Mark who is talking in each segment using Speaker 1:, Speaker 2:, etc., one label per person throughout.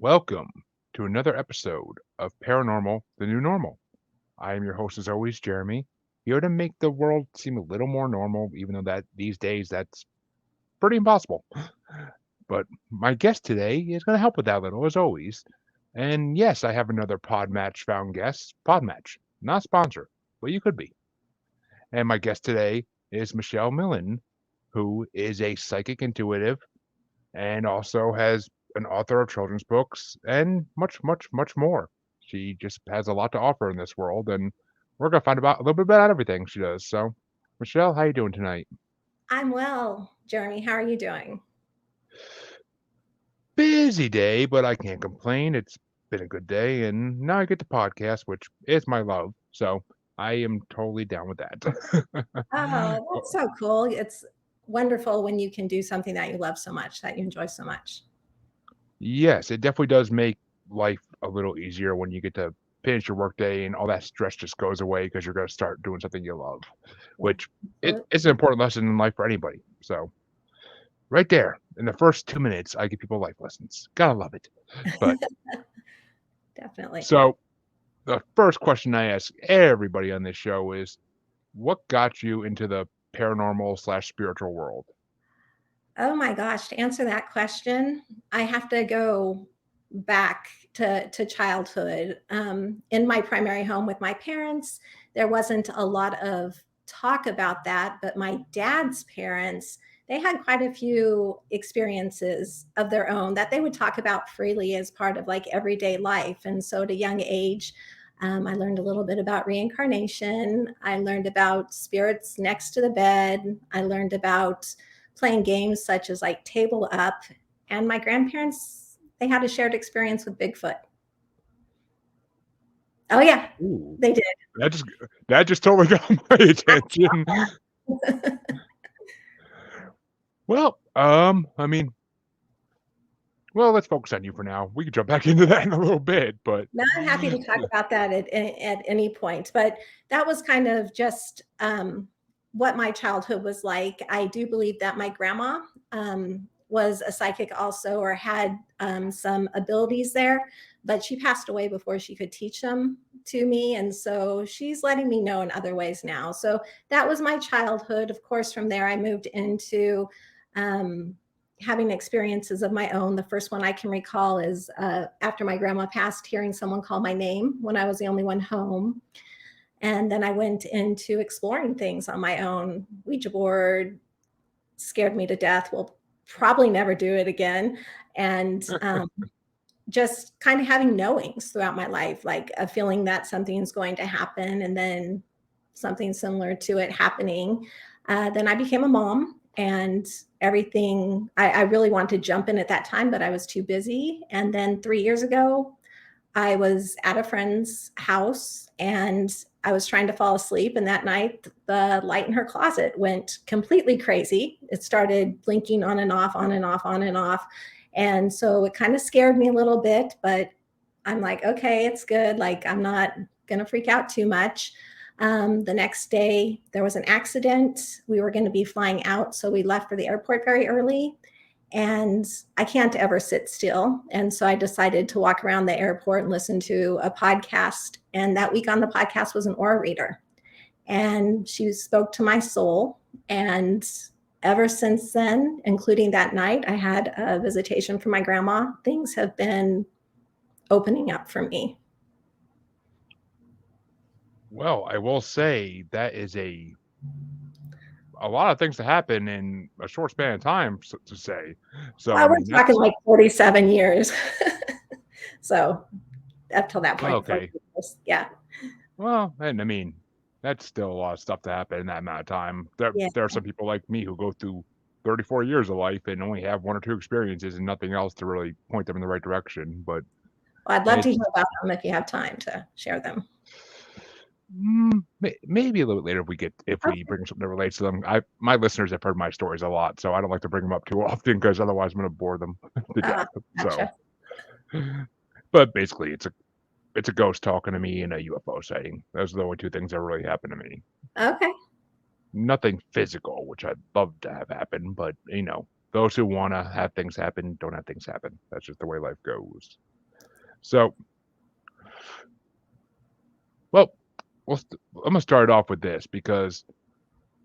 Speaker 1: Welcome to another episode of Paranormal, the New Normal. I am your host, as always, Jeremy, here to make the world seem a little more normal, even though that these days that's pretty impossible. But my guest today is going to help with that a little, as always. And yes, I have another Podmatch found guest. Podmatch, not sponsor, but you could be. And my guest today is Michelle Milne, who is a psychic intuitive and also has an author of children's books and much, much, much more. She just has a lot to offer in this world, and we're gonna find about a little bit about everything she does. So, Michelle, how you doing tonight?
Speaker 2: I'm well, Jeremy. How are you doing?
Speaker 1: Busy day, but I can't complain. It's been a good day, and now I get to podcast, which is my love. So I am totally down with that.
Speaker 2: Oh, that's so cool. It's wonderful when you can do something that you love so much, that you enjoy so much.
Speaker 1: Yes, it definitely does make life a little easier when you get to finish your workday and all that stress just goes away because you're going to start doing something you love,
Speaker 2: Yeah,
Speaker 1: which it's an
Speaker 2: absolutely.
Speaker 1: important lesson in life for anybody. So, right there, in the first 2 minutes, I give people life lessons. Gotta love it. But
Speaker 2: Definitely.
Speaker 1: so, the first question I ask everybody on this show is what got you into the paranormal/slash spiritual world?
Speaker 2: Oh my gosh, to answer that question, I have to go back to childhood. In my primary home with my parents, there wasn't a lot of talk about that, but my dad's parents, they had quite a few experiences of their own that they would talk about freely as part of like everyday life. And so at a young age, I learned a little bit about reincarnation. I learned about spirits next to the bed. I learned about playing games such as like table up. And my grandparents, they had a shared experience with Bigfoot. Oh yeah,
Speaker 1: Ooh,
Speaker 2: they did.
Speaker 1: that just that just totally got my attention. Well, I mean, well, let's focus on you for now. We can jump back into that in a little bit, but
Speaker 2: No, I'm happy to talk about that at any point. But that was kind of just what my childhood was like. I do believe that my grandma was a psychic also, or had some abilities there, but she passed away before she could teach them to me. And so she's letting me know in other ways now. So that was my childhood. Of course, from there, I moved into um, having experiences of my own. The first one I can recall is after my grandma passed, hearing someone call my name when I was the only one home. And then I went into exploring things on my own. Ouija board scared me to death. Will probably never do it again. And just kind of having knowings throughout my life, like a feeling that something's going to happen and then something similar to it happening. Then I became a mom and everything, I really wanted to jump in at that time, but I was too busy. And then 3 years ago, I was at a friend's house and I was trying to fall asleep. And that night, the light in her closet went completely crazy. It started blinking on and off, on and off, on and off. And so it kind of scared me a little bit, but I'm like, okay, it's good. Like, I'm not going to freak out too much. The next day, there was an accident. We were going to be flying out. So we left for the airport very early and I can't ever sit still. And so I decided to walk around the airport and listen to a podcast. And that week on the podcast was an aura reader. And she spoke to my soul. And ever since then, including that night, I had a visitation from my grandma. Things have been opening up for me.
Speaker 1: well, I will say that is a lot of things to happen in a short span of time to say. So, I
Speaker 2: Well,
Speaker 1: mean,
Speaker 2: we're talking
Speaker 1: that's
Speaker 2: like 47 years. So up till that
Speaker 1: well,
Speaker 2: point, 40
Speaker 1: okay.
Speaker 2: years. Yeah.
Speaker 1: Well, and I mean, that's still a lot of stuff to happen in that amount of time.
Speaker 2: Yeah.
Speaker 1: There are some people like me who go through 34 years of life and only have one or two experiences and nothing else to really point them in the right direction. But
Speaker 2: Well, I'd love to
Speaker 1: it's
Speaker 2: hear about them if you have time to share them.
Speaker 1: maybe a little bit later if we
Speaker 2: Okay.
Speaker 1: bring something that relates to them. My listeners have heard my stories a lot, so I don't like to bring them up too often because otherwise I'm going to bore them to death. So,
Speaker 2: Gotcha.
Speaker 1: but basically, it's a ghost talking to me and a UFO sighting. Those are the only two things that really happened to me.
Speaker 2: Okay.
Speaker 1: Nothing physical, which I'd love to have happen, but those who want to have things happen don't have things happen. That's just the way life goes. So, well, I'm gonna start off with this because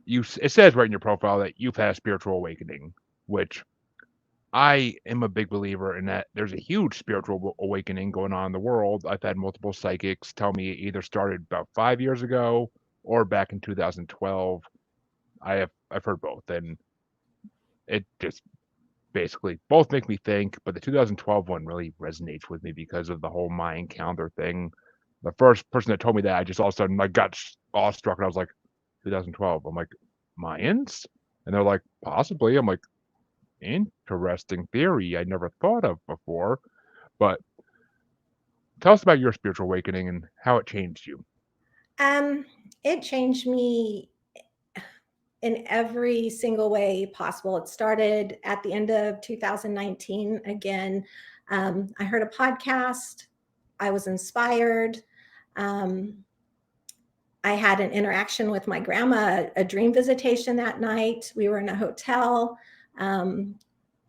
Speaker 1: it says right in your profile that you've had a spiritual awakening, which I am a big believer in that there's a huge spiritual awakening going on in the world. I've had multiple psychics tell me it either started about 5 years ago or back in 2012. I've heard both, and it just basically both make me think. But the 2012 one really resonates with me because of the whole Mayan calendar thing. The first person that told me that, I just all of a sudden like got awestruck, and I was like, 2012. I'm like, Mayans, and they're like, possibly. I'm like, interesting theory I never thought of before. But tell us about your spiritual awakening and how it changed you.
Speaker 2: Um, it changed me in every single way possible. It started at the end of 2019. Again, I heard a podcast. I was inspired. Um, I had an interaction with my grandma, a dream visitation that night. We were in a hotel. Um,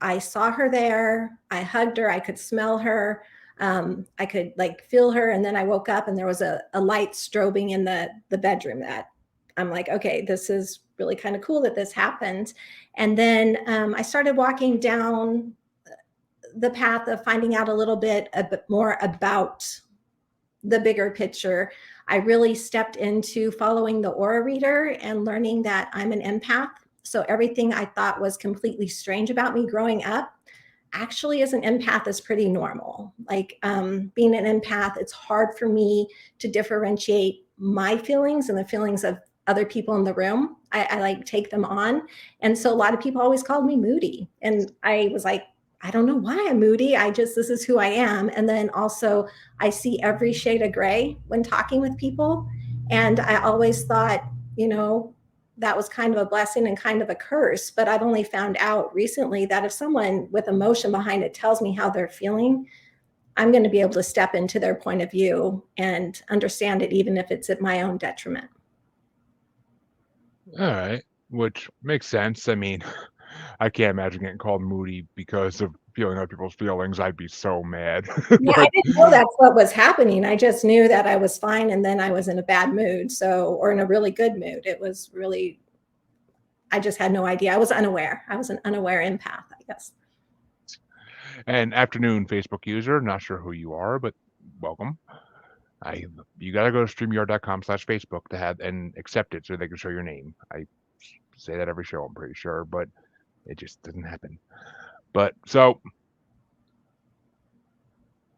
Speaker 2: I saw her there. I hugged her. I could smell her. I could like feel her. And then I woke up and there was a light strobing in the bedroom that I'm like, okay, this is really kind of cool that this happened. And then I started walking down the path of finding out a bit more about the bigger picture. I really stepped into following the aura reader and learning that I'm an empath. So everything I thought was completely strange about me growing up actually as an empath is pretty normal. Like being an empath, it's hard for me to differentiate my feelings and the feelings of other people in the room. I like take them on. And so a lot of people always called me moody. And I was like, I don't know why I'm moody. This is who I am. And then also, I see every shade of gray when talking with people. And I always thought, you know, that was kind of a blessing and kind of a curse. But I've only found out recently that if someone with emotion behind it tells me how they're feeling, I'm going to be able to step into their point of view and understand it, even if it's at my own detriment.
Speaker 1: All right, which makes sense. I mean, I can't imagine getting called moody because of feeling other people's feelings. I'd be so mad.
Speaker 2: Yeah, I
Speaker 1: But
Speaker 2: didn't know that's what was happening. I just knew that I was fine and then I was in a bad mood. So, or in a really good mood. It was really, I just had no idea. I was unaware. I was an unaware empath, I guess.
Speaker 1: an afternoon Facebook user, not sure who you are, but welcome. I You gotta go to streamyard.com/Facebook to have and accept it so they can show your name. I say that every show, I'm pretty sure, but it just doesn't happen. But so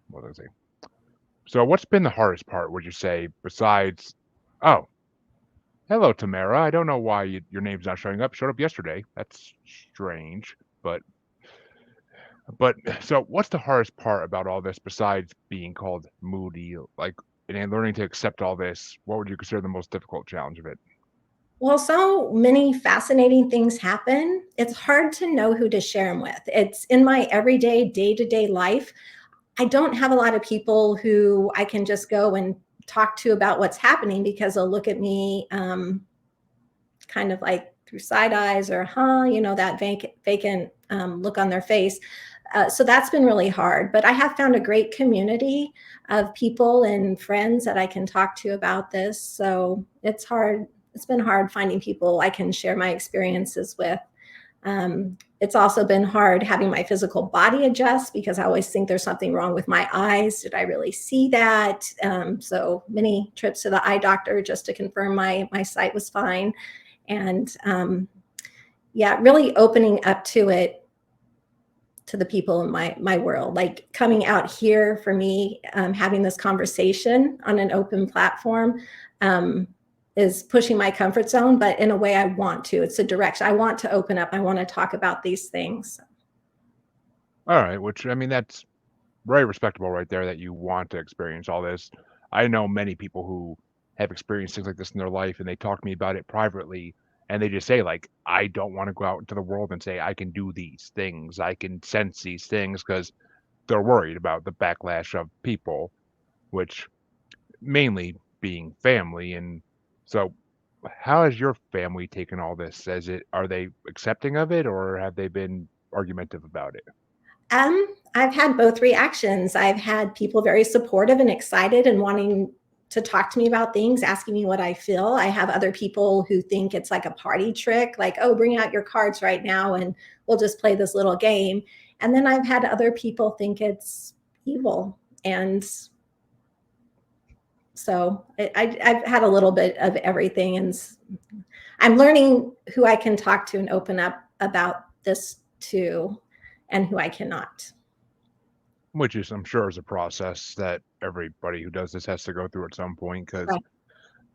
Speaker 1: what was I say? So what's been the hardest part, would you say, besides oh, hello Tamara. I don't know why your name's not showing up. Showed up yesterday. That's strange. But so what's the hardest part about all this besides being called moody? Like and learning to accept all this, what would you consider the most difficult challenge of it?
Speaker 2: Well, so many fascinating things happen. It's hard to know who to share them with. It's in my everyday, day to day life. I don't have a lot of people who I can just go and talk to about what's happening because they'll look at me kind of like through side eyes or, huh, that vacant look on their face. So that's been really hard. But I have found a great community of people and friends that I can talk to about this. So it's hard. It's been hard finding people I can share my experiences with. It's also been hard having my physical body adjust because I always think there's something wrong with my eyes. Did I really see that? So many trips to the eye doctor just to confirm my sight was fine. And yeah, really opening up to it, to the people in my world, like coming out here for me, having this conversation on an open platform is pushing my comfort zone, but in a way I want to. It's a direction I want to open up. I want to talk about these things.
Speaker 1: All right, which I mean that's very respectable right there that you want to experience all this. I know many people who have experienced things like this in their life and they talk to me about it privately and they just say like I don't want to go out into the world and say I can do these things. I can sense these things because they're worried about the backlash of people, which mainly being family. And so how has your family taken all this? Are they accepting of it or have they been argumentative about it?
Speaker 2: I've had both reactions. I've had people very supportive and excited and wanting to talk to me about things, asking me what I feel. I have other people who think it's like a party trick, like, oh, bring out your cards right now and we'll just play this little game. And then I've had other people think it's evil. And so I've had a little bit of everything. And I'm learning who I can talk to and open up about this to and who I cannot.
Speaker 1: Which is, I'm sure, is a process that everybody who does this has to go through at some point. Because
Speaker 2: Right.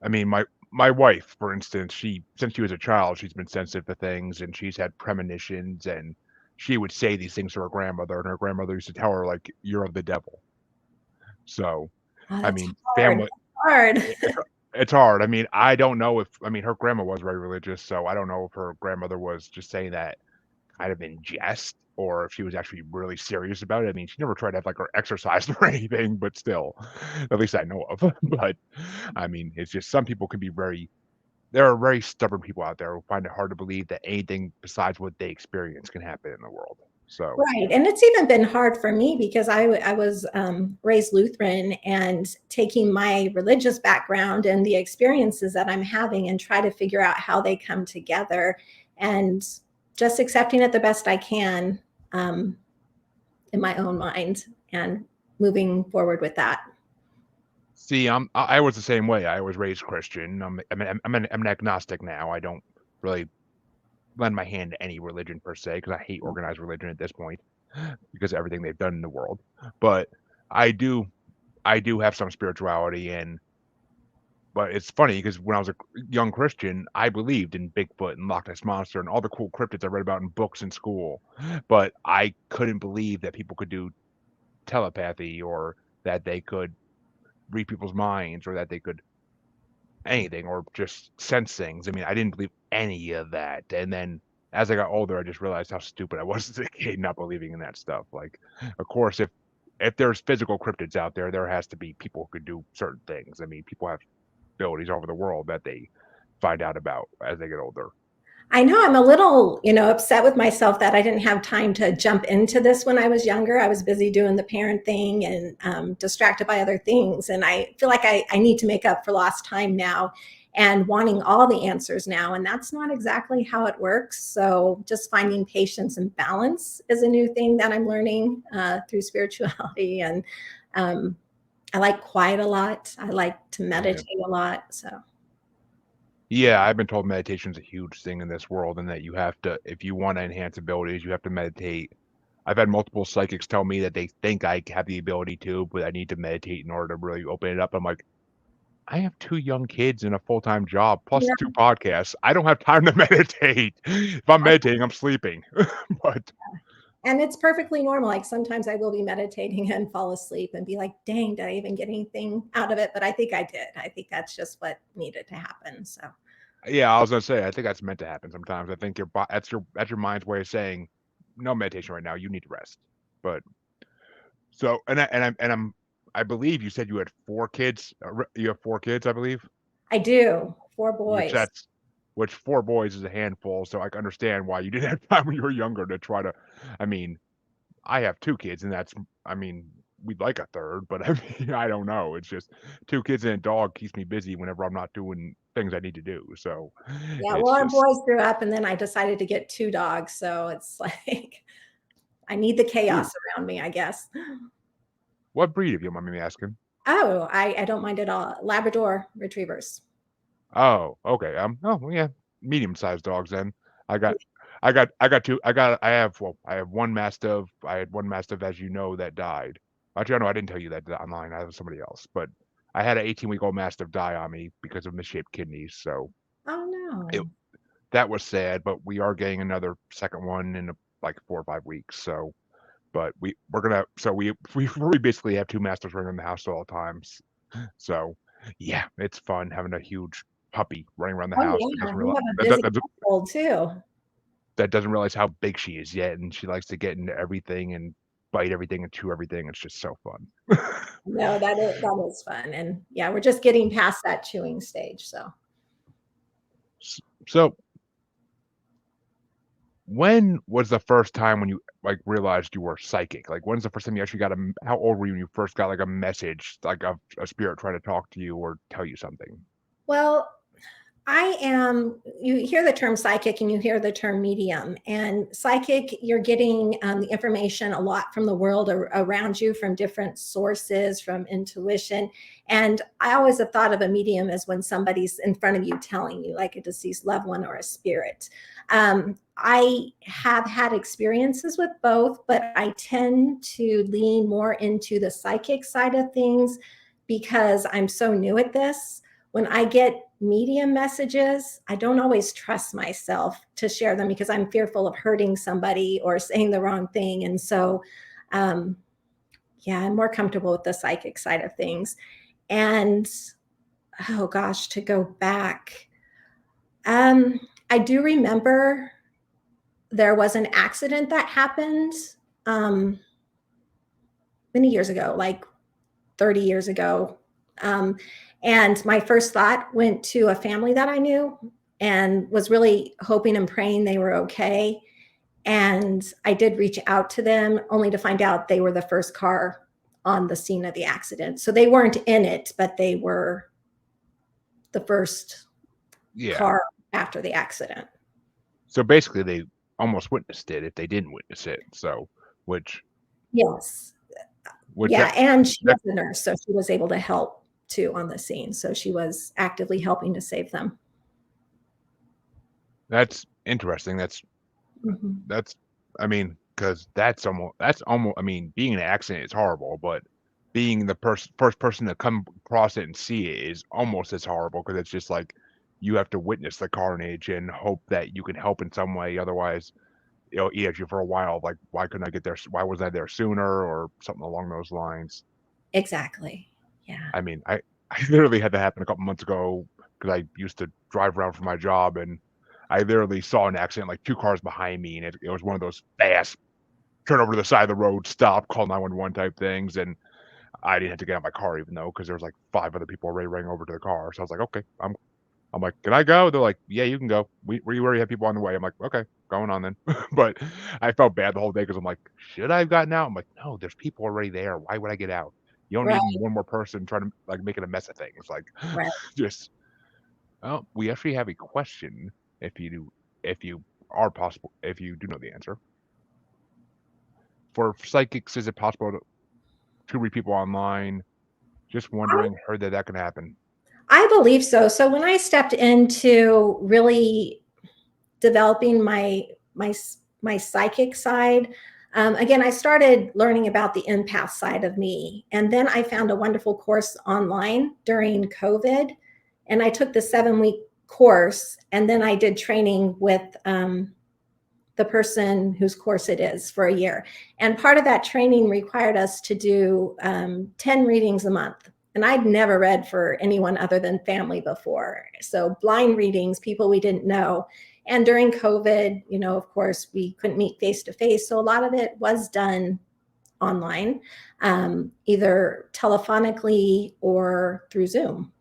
Speaker 1: I mean, my wife, for instance, since she was a child, she's been sensitive to things, and she's had premonitions, and she would say these things to her grandmother, and her grandmother used to tell her like, "You're of the devil." So,
Speaker 2: Oh,
Speaker 1: I
Speaker 2: that's
Speaker 1: mean,
Speaker 2: hard.
Speaker 1: family,
Speaker 2: That's hard.
Speaker 1: it's hard. I mean, I don't know if, I mean, her grandma was very religious, so I don't know if her grandmother was just saying that kind of in jest or if she was actually really serious about it. I mean, she never tried to have like her exercise or anything, but still, at least I know of. But I mean, it's just some people can be there are very stubborn people out there who find it hard to believe that anything besides what they experience can happen in the world. So,
Speaker 2: Right. And it's even been hard for me because I was raised Lutheran, and taking my religious background and the experiences that I'm having and try to figure out how they come together, and just accepting it the best I can, um, in my own mind, and moving forward with that.
Speaker 1: see, I was the same way. I was raised Christian. I'm an agnostic now. I don't really lend my hand to any religion per se because I hate organized religion at this point because of everything they've done in the world. But I do I do have some spirituality, and but it's funny because when I was a young Christian, I believed in Bigfoot and Loch Ness Monster and all the cool cryptids I read about in books in school. But I couldn't believe that people could do telepathy or that they could read people's minds or that they could anything or just sense things. I mean, I didn't believe any of that. And then as I got older, I just realized how stupid I was as a kid not believing in that stuff. Like, of course, if there's physical cryptids out there, there has to be people who could do certain things. I mean, people have abilities all over the world that they find out about as they get older.
Speaker 2: I know I'm a little, upset with myself that I didn't have time to jump into this when I was younger. I was busy doing the parent thing and distracted by other things. And I feel like I need to make up for lost time now and wanting all the answers now. And that's not exactly how it works. So just finding patience and balance is a new thing that I'm learning through spirituality. And I like quiet a lot. I like to
Speaker 1: Yeah.
Speaker 2: meditate a lot. So.
Speaker 1: Yeah, I've been told meditation's a huge thing in this world and that you have to, if you want to enhance abilities, you have to meditate. I've had multiple psychics tell me that they think I have the ability to, but I need to meditate in order to really open it up. I'm like, I have two young kids and a full-time job plus two podcasts. I don't have time to meditate. If I'm meditating, I'm sleeping. But
Speaker 2: And it's perfectly normal. Like sometimes I will be meditating and fall asleep and be like, dang, did I even get anything out of it? But I think I did. I think that's just what needed to happen. So,
Speaker 1: yeah, I was gonna say, I think that's meant to happen sometimes. I think that's your mind's way of saying no meditation right now. You need to rest. But so I believe you said you had four kids. You have four kids, I believe.
Speaker 2: I do. Four
Speaker 1: Which
Speaker 2: boys.
Speaker 1: that's which four boys is a handful. So I can understand why you didn't have time when you were younger to try to. I mean, I have two kids, and that's. I mean, we'd like a third, but I mean, I don't know. It's just two kids and a dog keeps me busy whenever I'm not doing things I need to do. So
Speaker 2: Yeah.
Speaker 1: it's
Speaker 2: Well, our
Speaker 1: just
Speaker 2: boys grew up and then I decided to get two dogs. So it's like I need the
Speaker 1: ooh,
Speaker 2: chaos around me, I guess.
Speaker 1: what breed, if you don't mind me asking?
Speaker 2: Oh, I don't mind at all. Labrador retrievers.
Speaker 1: Oh, okay. Oh, well, yeah, medium-sized dogs then. I got, I have, well, I have one Mastiff. I had one Mastiff, as you know, that died. Actually, I know I didn't tell you that online. I have somebody else, but I had an 18-week-old Mastiff die on me because of misshaped kidneys. So
Speaker 2: Oh,
Speaker 1: it,
Speaker 2: no.
Speaker 1: that was sad, but we are getting another second one in like 4 or 5 weeks. So, but we're gonna, so we basically have two Mastiffs running in the house at all times. So, yeah, it's fun having a huge puppy running around the
Speaker 2: Oh,
Speaker 1: house
Speaker 2: yeah. You have a busy household too.
Speaker 1: that doesn't realize how big she is yet, and she likes to get into everything and bite everything and chew everything. It's just so fun.
Speaker 2: No, that is fun. And yeah, we're just getting past that chewing stage. So
Speaker 1: So when was the first time when you like realized you were psychic? Like when's the first time you actually got how old were you when you first got like a message, like a spirit trying to talk to you or tell you something?
Speaker 2: Well, you hear the term psychic and you hear the term medium. And psychic, you're getting the information a lot from the world around you, from different sources, from intuition. And I always have thought of a medium as when somebody's in front of you telling you, like a deceased loved one or a spirit. I have had experiences with both, but I tend to lean more into the psychic side of things because I'm so new at this. When I get medium messages, I don't always trust myself to share them because I'm fearful of hurting somebody or saying the wrong thing. And so, um, yeah, I'm more comfortable with the psychic side of things. And oh gosh, to go back, um, I do remember there was an accident that happened um, many years ago, like 30 years ago. Um, and my first thought went to a family that I knew and was really hoping and praying they were okay. And I did reach out to them only to find out they were the first car on the scene of the accident. So they weren't in it, but they were the first
Speaker 1: Yeah.
Speaker 2: car after the accident.
Speaker 1: So basically they almost witnessed it if they didn't witness it. So which
Speaker 2: Yes.
Speaker 1: which
Speaker 2: Yeah. And she
Speaker 1: that
Speaker 2: was a nurse, so she was able to help too on the scene. So she was actively helping to save them.
Speaker 1: that's interesting.
Speaker 2: Mhm.
Speaker 1: That's I mean, because that's almost I mean, being in an accident is horrible, but being the first person to come across it and see it is almost as horrible because it's just like you have to witness the carnage and hope that you can help in some way. Otherwise, it'll eat at you for a while. Like, why couldn't I get there? Why wasn't I there sooner? Or something along those lines.
Speaker 2: Exactly. Yeah.
Speaker 1: I mean, I literally had that happen a couple months ago because I used to drive around for my job and I literally saw an accident like two cars behind me and it was one of those fast turn over to the side of the road, stop, call 911 type things. And I didn't have to get out of my car even though because there was like five other people already running over to the car. So I was like, okay, I'm like, can I go? They're like, yeah, you can go. We already have people on the way. I'm like, okay, going on then. But I felt bad the whole day because I'm like, should I have gotten out? I'm like, no, there's people already there. Why would I get out? You don't
Speaker 2: Right.
Speaker 1: need one more person trying to like making a mess of things. Like,
Speaker 2: Right.
Speaker 1: just oh, we actually have a question. If you do, if you are possible, if you do know the answer for psychics, is it possible to read people online? Just wondering, heard that can happen.
Speaker 2: I believe so. So when I stepped into really developing my my psychic side, again, I started learning about the empath side of me, and then I found a wonderful course online during COVID, and I took the 7 week course, and then I did training with the person whose course it is for a year. And part of that training required us to do 10 readings a month. And I'd never read for anyone other than family before. So blind readings, people we didn't know. And during COVID, of course, we couldn't meet face to face. So a lot of it was done online, either telephonically or through Zoom.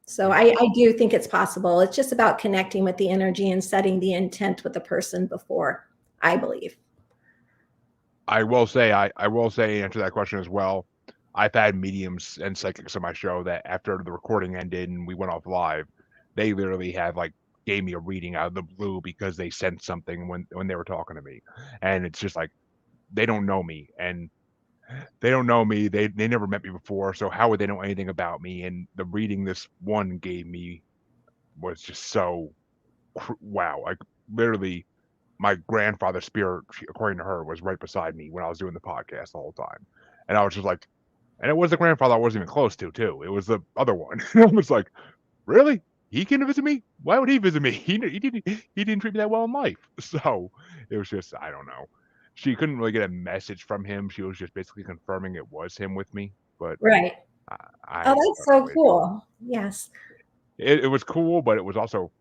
Speaker 2: So
Speaker 1: Yeah.
Speaker 2: I do think it's possible. It's just about connecting with the energy and setting the intent with the person before, I believe.
Speaker 1: I will say answer that question as well. I've had mediums and psychics on my show that after the recording ended and we went off live, they literally had like gave me a reading out of the blue because they sensed something when they were talking to me, and it's just like they don't know me and they don't know me. They never met me before, so how would they know anything about me? And the reading this one gave me was just so wow, like literally my grandfather's spirit, according to her, was right beside me when I was doing the podcast the whole time. And I was just like, and it was the grandfather I wasn't even close to, too. It was the other one. I was like, really? He came to visit me? Why would he visit me? He didn't treat me that well in life. So it was just I don't know. She couldn't really get a message from him. She was just basically confirming it was him with me. But
Speaker 2: Right.
Speaker 1: I,
Speaker 2: Oh,
Speaker 1: I
Speaker 2: that's
Speaker 1: don't
Speaker 2: so
Speaker 1: know.
Speaker 2: cool. Yes.
Speaker 1: It was cool, but it was also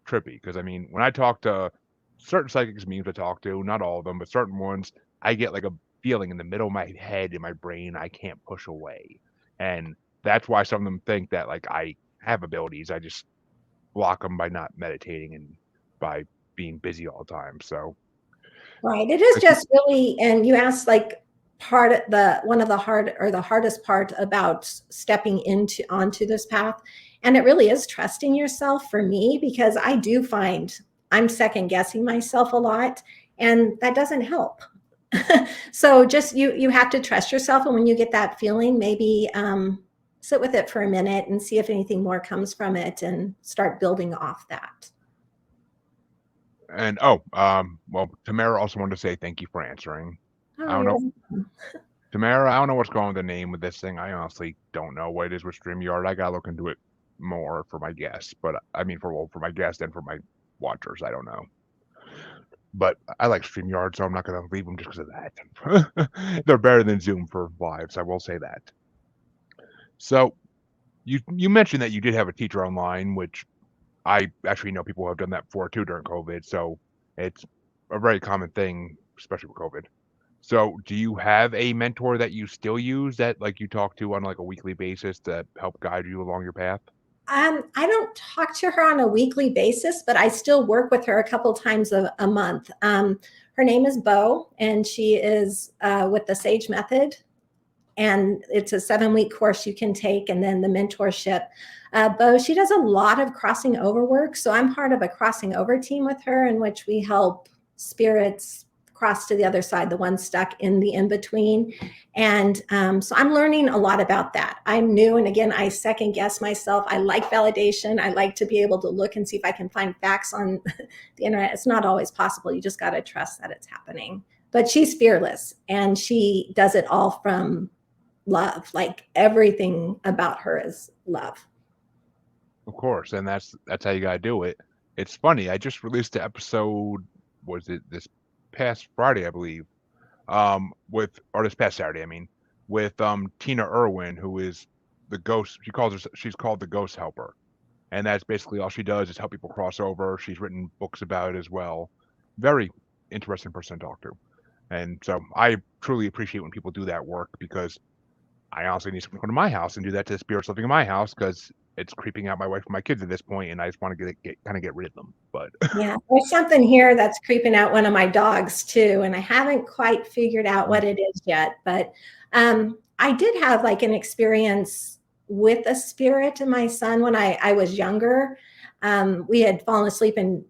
Speaker 1: trippy because I mean, when I talk to certain psychics memes I talk to, not all of them, but certain ones, I get like a feeling in the middle of my head in my brain I can't push away. And that's why some of them think that like I have abilities. I just block them by not meditating and by being busy all the time. So
Speaker 2: Right. It is
Speaker 1: I think
Speaker 2: just really, and you asked like part of the one of the hard or the hardest part about stepping into onto this path. And it really is trusting yourself for me because I do find I'm second guessing myself a lot and that doesn't help. So just you have to trust yourself. And when you get that feeling, maybe sit with it for a minute and see if anything more comes from it and start building off that.
Speaker 1: and well, Tamara also wanted to say thank you for answering. I
Speaker 2: Oh,
Speaker 1: don't
Speaker 2: you're
Speaker 1: know,
Speaker 2: welcome.
Speaker 1: Tamara. I don't know what's going on with the name of this thing. I honestly don't know what it is with StreamYard. I gotta look into it more for my guests, but I mean for my guests and for my watchers. I don't know. But I like StreamYard, so I'm not going to leave them just because of that. They're better than Zoom for lives, I will say that. So you mentioned that you did have a teacher online, which I actually know people who have done that before too during COVID. So it's a very common thing, especially with COVID. So do you have a mentor that you still use that like you talk to on like a weekly basis to help guide you along your path?
Speaker 2: I don't talk to her on a weekly basis, but I still work with her a couple times a month. Her name is Bo, and she is with the Sage Method, and it's a 7-week course you can take, and then the mentorship. Bo, she does a lot of crossing over work, so I'm part of a crossing over team with her, in which we help spirits cross to the other side, the ones stuck in the in between. And so I'm learning a lot about that. I'm new, and again, I second guess myself. I like validation. I like to be able to look and see if I can find facts on the internet. It's not always possible. You just got to trust that it's happening. But she's fearless, and she does it all from love. Like everything about her is love.
Speaker 1: Of course, and that's how you gotta do it. It's funny. I just released the episode. Was it this past Friday, I believe? With or this past Saturday, I mean, with Tina Irwin, who is the ghost. She's called the Ghost Helper, and that's basically all she does is help people cross over. She's written books about it as well. Very interesting person to talk to, and so I truly appreciate when people do that work because I honestly need someone to come to my house and do that to the spirits living in my house because it's creeping out my wife and my kids at this point, and I just want to kind of get rid of them. But
Speaker 2: Yeah, there's something here that's creeping out one of my dogs too, and I haven't quite figured out what it is yet. But I did have like an experience with a spirit in my son when I was younger. We had fallen asleep and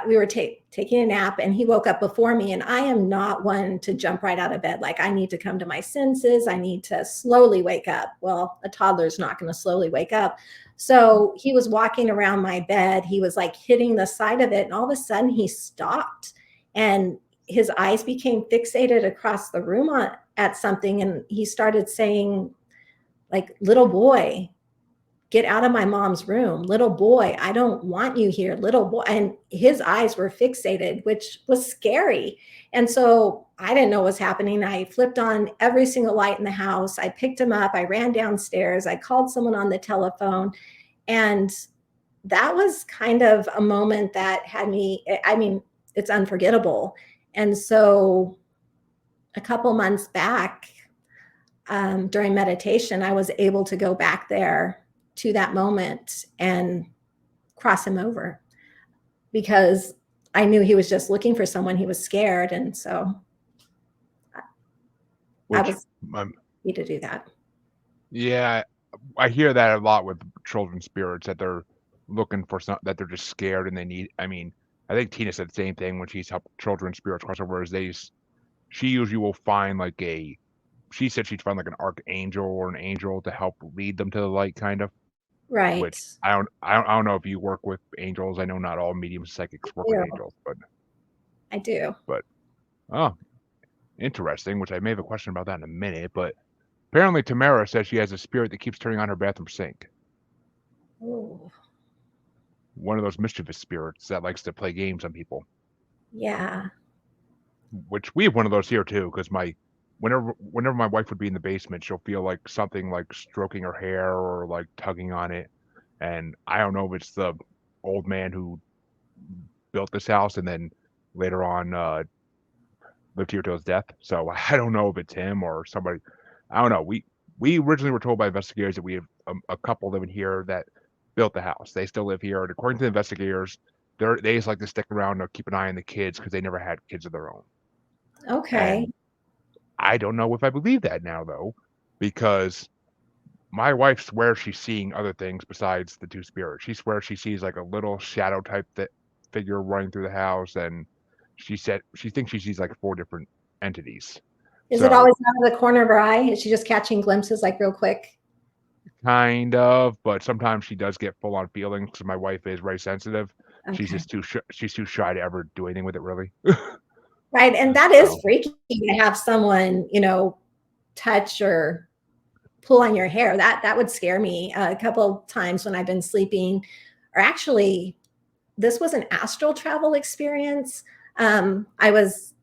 Speaker 2: we were taking a nap, and he woke up before me. And I am not one to jump right out of bed. Like I need to come to my senses. I need to slowly wake up. Well, a toddler's not going to slowly wake up. So he was walking around my bed. He was like hitting the side of it. And all of a sudden he stopped and his eyes became fixated across the room at something. And he started saying, like, little boy, get out of my mom's room. Little boy, I don't want you here. Little boy. And his eyes were fixated, which was scary. And so I didn't know what was happening. I flipped on every single light in the house. I picked him up. I ran downstairs. I called someone on the telephone. And that was kind of a moment that had me, I mean, it's unforgettable. And so a couple months back, during meditation, I was able to go back there to that moment and cross him over because I knew he was just looking for someone. He was scared. And so I
Speaker 1: which
Speaker 2: was happy to do that.
Speaker 1: yeah, I hear that a lot with children spirits that they're looking for that they're just scared and they need. I mean, I think Tina said the same thing when she's helped children spirits cross over. She usually will find like a. She said she'd find like an archangel or an angel to help lead them to the light, kind of.
Speaker 2: Right.
Speaker 1: Which I don't know if you work with angels. I know not all mediums psychics work with angels,
Speaker 2: I do.
Speaker 1: but oh, interesting. Which I may have a question about that in a minute. But apparently, Tamara says she has a spirit that keeps turning on her bathroom sink.
Speaker 2: Oh,
Speaker 1: One of those mischievous spirits that likes to play games on people.
Speaker 2: yeah.
Speaker 1: Which we have one of those here too, because whenever my wife would be in the basement, she'll feel like something like stroking her hair or like tugging on it, and I don't know if it's the old man who built this house and then later on lived here till his death. So I don't know if it's him or somebody. I don't know. We originally were told by investigators that we have a couple living here that built the house. They still live here, and according to the investigators, they just like to stick around to keep an eye on the kids because they never had kids of their own.
Speaker 2: Okay.
Speaker 1: And I don't know if I believe that now though, because my wife swears she's seeing other things besides the two spirits. She swears she sees like a little shadow type figure running through the house, and she said she thinks she sees like 4 different entities.
Speaker 2: Is it
Speaker 1: So
Speaker 2: always out of the corner of her eye? Is she just catching glimpses like real quick?
Speaker 1: kind of, but sometimes she does get full on feelings because my wife is very sensitive. She's
Speaker 2: Okay.
Speaker 1: just she's too shy to ever do anything with it, really.
Speaker 2: Right. And that is
Speaker 1: So
Speaker 2: freaky to have someone, touch or pull on your hair. That would scare me a couple of times when I've been sleeping. Or actually, this was an astral travel experience. I was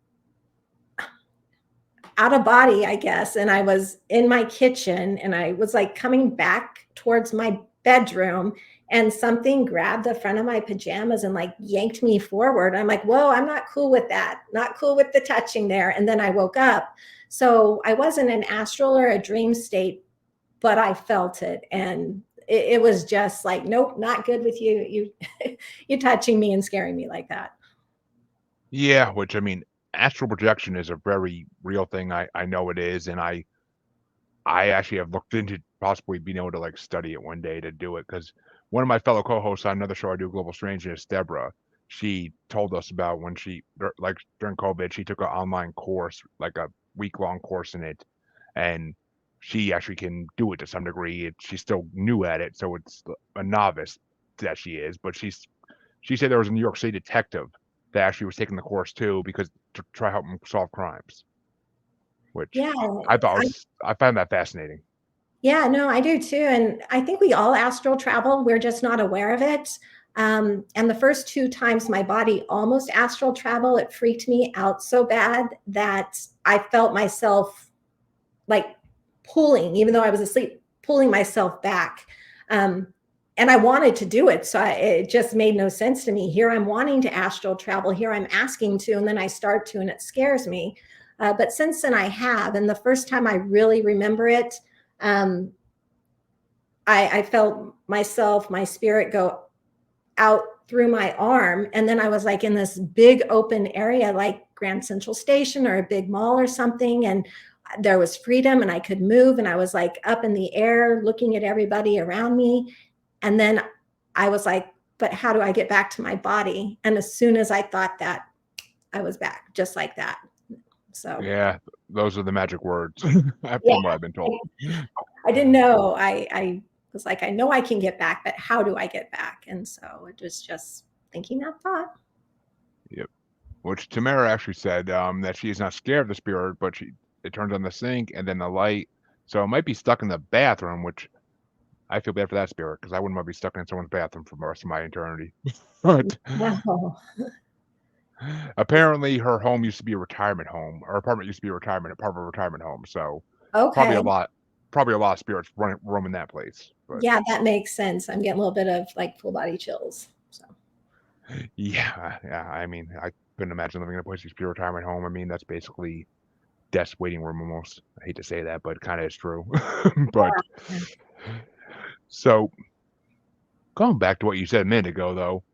Speaker 2: out of body, I guess, and I was in my kitchen and I was like coming back towards my bedroom, and something grabbed the front of my pajamas and like yanked me forward. I'm like, whoa, I'm not cool with that. Not cool with the touching there. And then I woke up. So I wasn't an astral or a dream state, but I felt it. And it was just like, nope, not good with you. You touching me and scaring me like that.
Speaker 1: yeah, which I mean, astral projection is a very real thing. I know it is, and I actually have looked into possibly being able to like study it one day to do it because one of my fellow co-hosts on another show I do, Global Strangeness, Deborah, she told us about when like during COVID, she took an online course, like a week-long course in it, and she actually can do it to some degree. She's still new at it, so it's a novice that she is, but she said there was a New York City detective that actually was taking the course too because to try help him solve crimes, which
Speaker 2: Yeah.
Speaker 1: I find that fascinating.
Speaker 2: Yeah, no, I do too. And I think we all astral travel. We're just not aware of it. And the first 2 times my body almost astral travel, it freaked me out so bad that I felt myself like pulling, even though I was asleep, pulling myself back. And I wanted to do it. So it just made no sense to me. Here I'm wanting to astral travel. Here I'm asking to, and then I start to, and it scares me. But since then I have. And the first time I really remember it, um, I felt myself, my spirit go out through my arm. And then I was like in this big open area, like Grand Central Station or a big mall or something. And there was freedom and I could move. And I was like up in the air looking at everybody around me. And then I was like, but how do I get back to my body? And as soon as I thought that, I was back just like that. So,
Speaker 1: Yeah, those are the magic words
Speaker 2: yeah,
Speaker 1: from what I've been told.
Speaker 2: I didn't know. I was like, I know I can get back, but how do I get back? And so it was just thinking that thought.
Speaker 1: Yep. Which Tamara actually said that she is not scared of the spirit, but it turns on the sink and then the light, so it might be stuck in the bathroom. Which I feel bad for that spirit because I wouldn't want to be stuck in someone's bathroom for the rest of my eternity. But
Speaker 2: No.
Speaker 1: apparently, her home used to be a retirement home. Her apartment used to be a part of a retirement home. So probably
Speaker 2: Okay.
Speaker 1: a lot, probably a lot of spirits roaming that place. But
Speaker 2: Yeah, that makes sense. I'm getting a little bit of like full body chills. So
Speaker 1: yeah. I mean, I couldn't imagine living in a place used to be a retirement home. I mean, that's basically death's waiting room almost. I hate to say that, but kind of is true. But
Speaker 2: yeah.
Speaker 1: so going back to what you said a minute ago, though.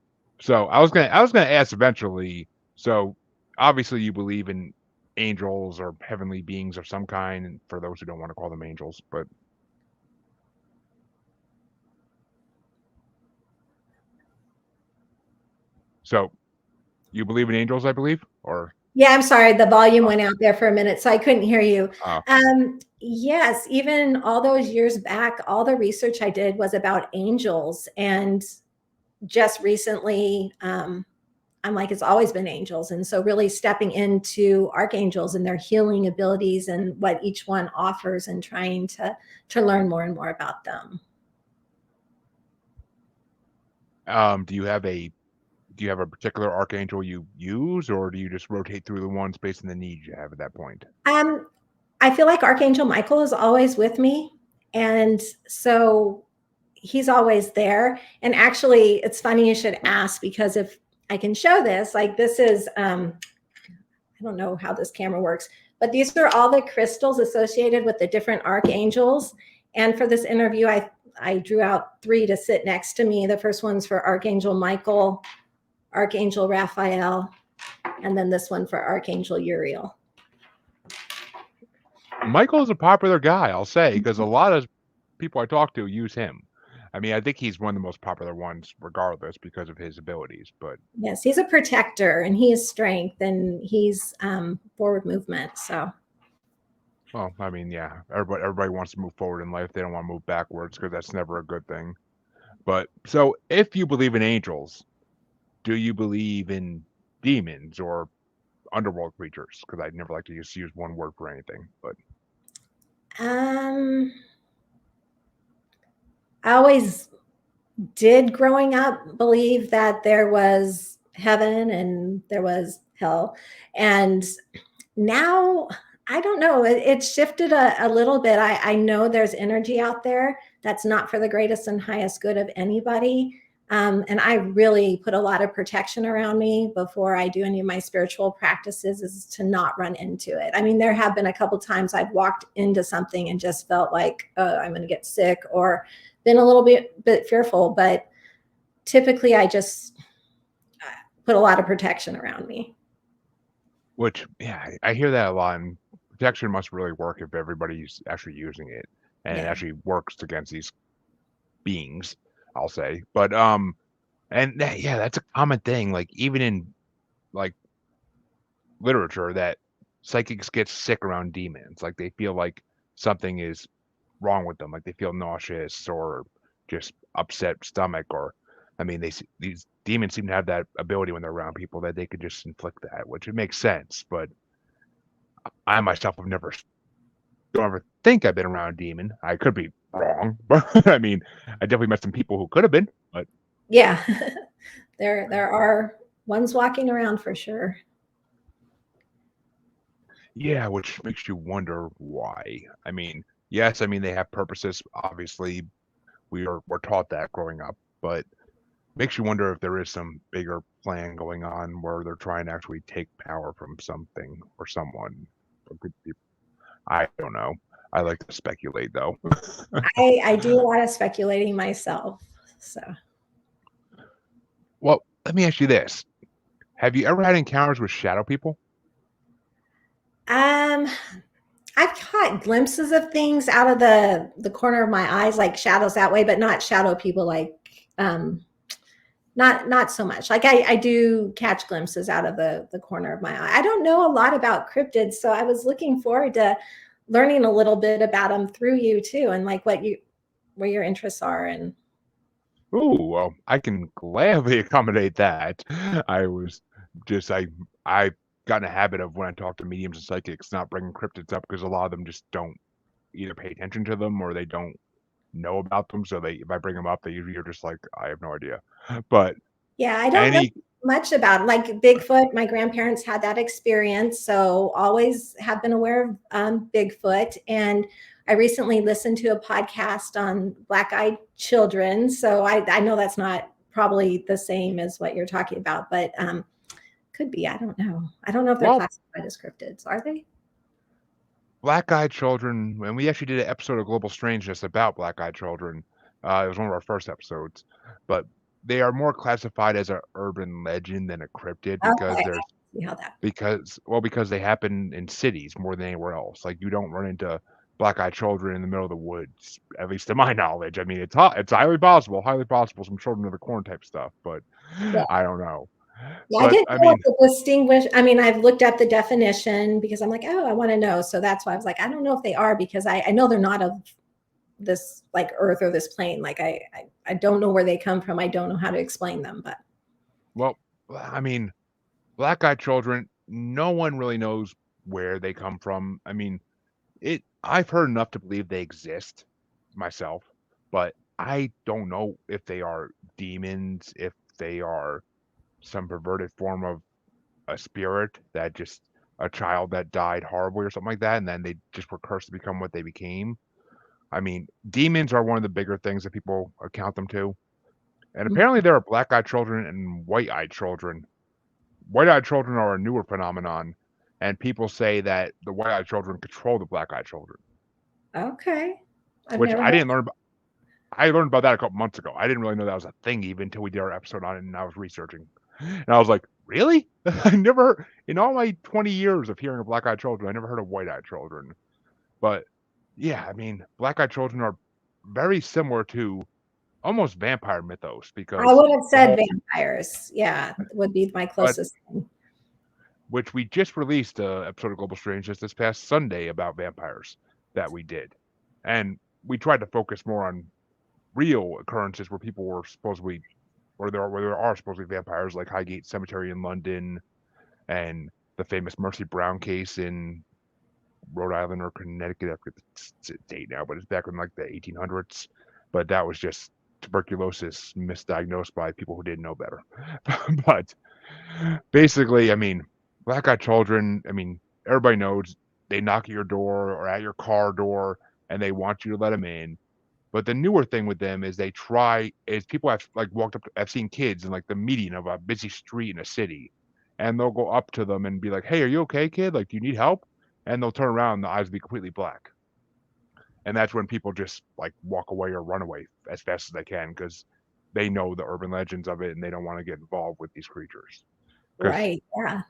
Speaker 1: So I was gonna ask eventually. So obviously you believe in angels or heavenly beings of some kind, and for those who don't want to call them angels, but so you believe in angels, I believe, or
Speaker 2: Yeah, I'm sorry. The volume
Speaker 1: uh,
Speaker 2: went out there for a minute, so I couldn't hear you.
Speaker 1: uh,
Speaker 2: Yes, even all those years back, all the research I did was about angels. And just recently, I'm like, it's always been angels. And so really stepping into archangels and their healing abilities and what each one offers and trying to learn more and more about them.
Speaker 1: do you have a particular archangel you use, or do you just rotate through the ones based on the needs you have at that point?
Speaker 2: Um, I feel like Archangel Michael is always with me. And so he's always there. And actually, it's funny you should ask, because if I can show this, like this is, I don't know how this camera works, but these are all the crystals associated with the different archangels. And for this interview, I drew out 3 to sit next to me. The first one's for Archangel Michael, Archangel Raphael, and then this one for Archangel Uriel.
Speaker 1: Michael is a popular guy, I'll say, because a lot of people I talk to use him. I mean, I think he's one of the most popular ones, regardless, because of his abilities. But
Speaker 2: yes, he's a protector, and he is strength, and he's forward movement. So,
Speaker 1: well, I mean, yeah, everybody wants to move forward in life. They don't want to move backwards because that's never a good thing. But so, if you believe in angels, do you believe in demons or underworld creatures? Because I'd never like to just use one word for anything. But
Speaker 2: I always did growing up believe that there was heaven and there was hell, and now I don't know. It shifted a little bit. I know there's energy out there that's not for the greatest and highest good of anybody. And I really put a lot of protection around me before I do any of my spiritual practices, is to not run into it. I mean, there have been a couple times I've walked into something and just felt like I'm going to get sick, or been a little bit fearful, but typically I just put a lot of protection around me.
Speaker 1: which, yeah, I hear that a lot. And protection must really work if everybody's actually using it and it
Speaker 2: Yeah.
Speaker 1: actually works against these beings, I'll say. But and yeah, that's a common thing. Like even in like literature, that psychics get sick around demons. Like they feel like something is wrong with them. Like they feel nauseous or just upset stomach. Or I mean, these demons seem to have that ability when they're around people that they could just inflict that, which it makes sense. But I myself have never don't ever think I've been around a demon. I could be wrong, but I mean, I definitely met some people who could have been. But
Speaker 2: Yeah. There are ones walking around for sure.
Speaker 1: yeah, which makes you wonder why. I mean, yes, I mean they have purposes. Obviously, we're taught that growing up, but makes you wonder if there is some bigger plan going on where they're trying to actually take power from something or someone. I don't know. I like to speculate though.
Speaker 2: I do a lot of speculating myself. So
Speaker 1: Well, let me ask you this. Have you ever had encounters with shadow people?
Speaker 2: um I've caught glimpses of things out of the corner of my eyes, like shadows that way, but not shadow people, like not so much. Like I do catch glimpses out of the corner of my eye. I don't know a lot about cryptids, so I was looking forward to learning a little bit about them through you too, and like where your interests are. And
Speaker 1: Ooh, well, I can gladly accommodate that. I was just I got in a habit of when I talk to mediums and psychics not bringing cryptids up because a lot of them just don't either pay attention to them or they don't know about them. So they if I bring them up, they usually are just like, I have no idea. But
Speaker 2: yeah, I don't know
Speaker 1: any
Speaker 2: much about it. Like Bigfoot. My grandparents had that experience, so always have been aware of Bigfoot. And I recently listened to a podcast on black-eyed children, so I know that's not probably the same as what you're talking about, but could be. I don't know. I don't know if they're
Speaker 1: well,
Speaker 2: classified as cryptids. Are they?
Speaker 1: black-eyed children, and we actually did an episode of Global Strangeness about black-eyed children. It was one of our first episodes, but they are more classified as an urban legend than a cryptid because
Speaker 2: Okay, I
Speaker 1: there's
Speaker 2: see how that.
Speaker 1: because they happen in cities more than anywhere else. Like you don't run into black-eyed children in the middle of the woods, at least to my knowledge. I mean, it's highly possible, some children of the corn type stuff, but
Speaker 2: Yeah.
Speaker 1: I don't know.
Speaker 2: Yeah, I
Speaker 1: But
Speaker 2: didn't
Speaker 1: I
Speaker 2: know
Speaker 1: mean,
Speaker 2: what to distinguish. I mean, I've looked at the definition because I'm like, oh, I want to know. So that's why I was like, I don't know if they are, because I know they're not of this like earth or this plane. Like I don't know where they come from. I don't know how to explain them, but
Speaker 1: well, I mean, black-eyed children, no one really knows where they come from. I mean, I've heard enough to believe they exist myself, but I don't know if they are demons, if they are some perverted form of a spirit that just a child that died horribly or something like that, and then they just were cursed to become what they became. I mean, demons are one of the bigger things that people account them to. And apparently there are black-eyed children and white-eyed children. White-eyed children are a newer phenomenon, and people say that the white-eyed children control the black-eyed children,
Speaker 2: okay. I've
Speaker 1: which
Speaker 2: never
Speaker 1: I
Speaker 2: heard.
Speaker 1: didn't learn about. I learned about that a couple months ago. I didn't really know that was a thing even until we did our episode on it and I was researching. And I was like, really? I never, in all my 20 years of hearing of black-eyed children, I never heard of white-eyed children. But yeah, I mean, black-eyed children are very similar to almost vampire mythos
Speaker 2: I
Speaker 1: because
Speaker 2: would have
Speaker 1: the
Speaker 2: said
Speaker 1: whole,
Speaker 2: vampires. Yeah, would be my
Speaker 1: but
Speaker 2: closest thing.
Speaker 1: which we just released a episode of Global Strange just this past Sunday about vampires that we did. And we tried to focus more on real occurrences where people were supposedly, where there are supposedly vampires, like Highgate Cemetery in London and the famous Mercy Brown case in Rhode Island or Connecticut. I forget the date now, but it's back in like the 1800s. But that was just tuberculosis misdiagnosed by people who didn't know better. But basically, I mean, black-eyed children, I mean, everybody knows they knock at your door or at your car door and they want you to let them in. But the newer thing with them is people have like walked up, I've seen kids in like the median of a busy street in a city, and they'll go up to them and be like, "Hey, are you okay, kid? Like, do you need help?" And they'll turn around, and the eyes will be completely black. And that's when people just like walk away or run away as fast as they can because they know the urban legends of it and they don't want to get involved with these creatures. Because
Speaker 2: Right. Yeah.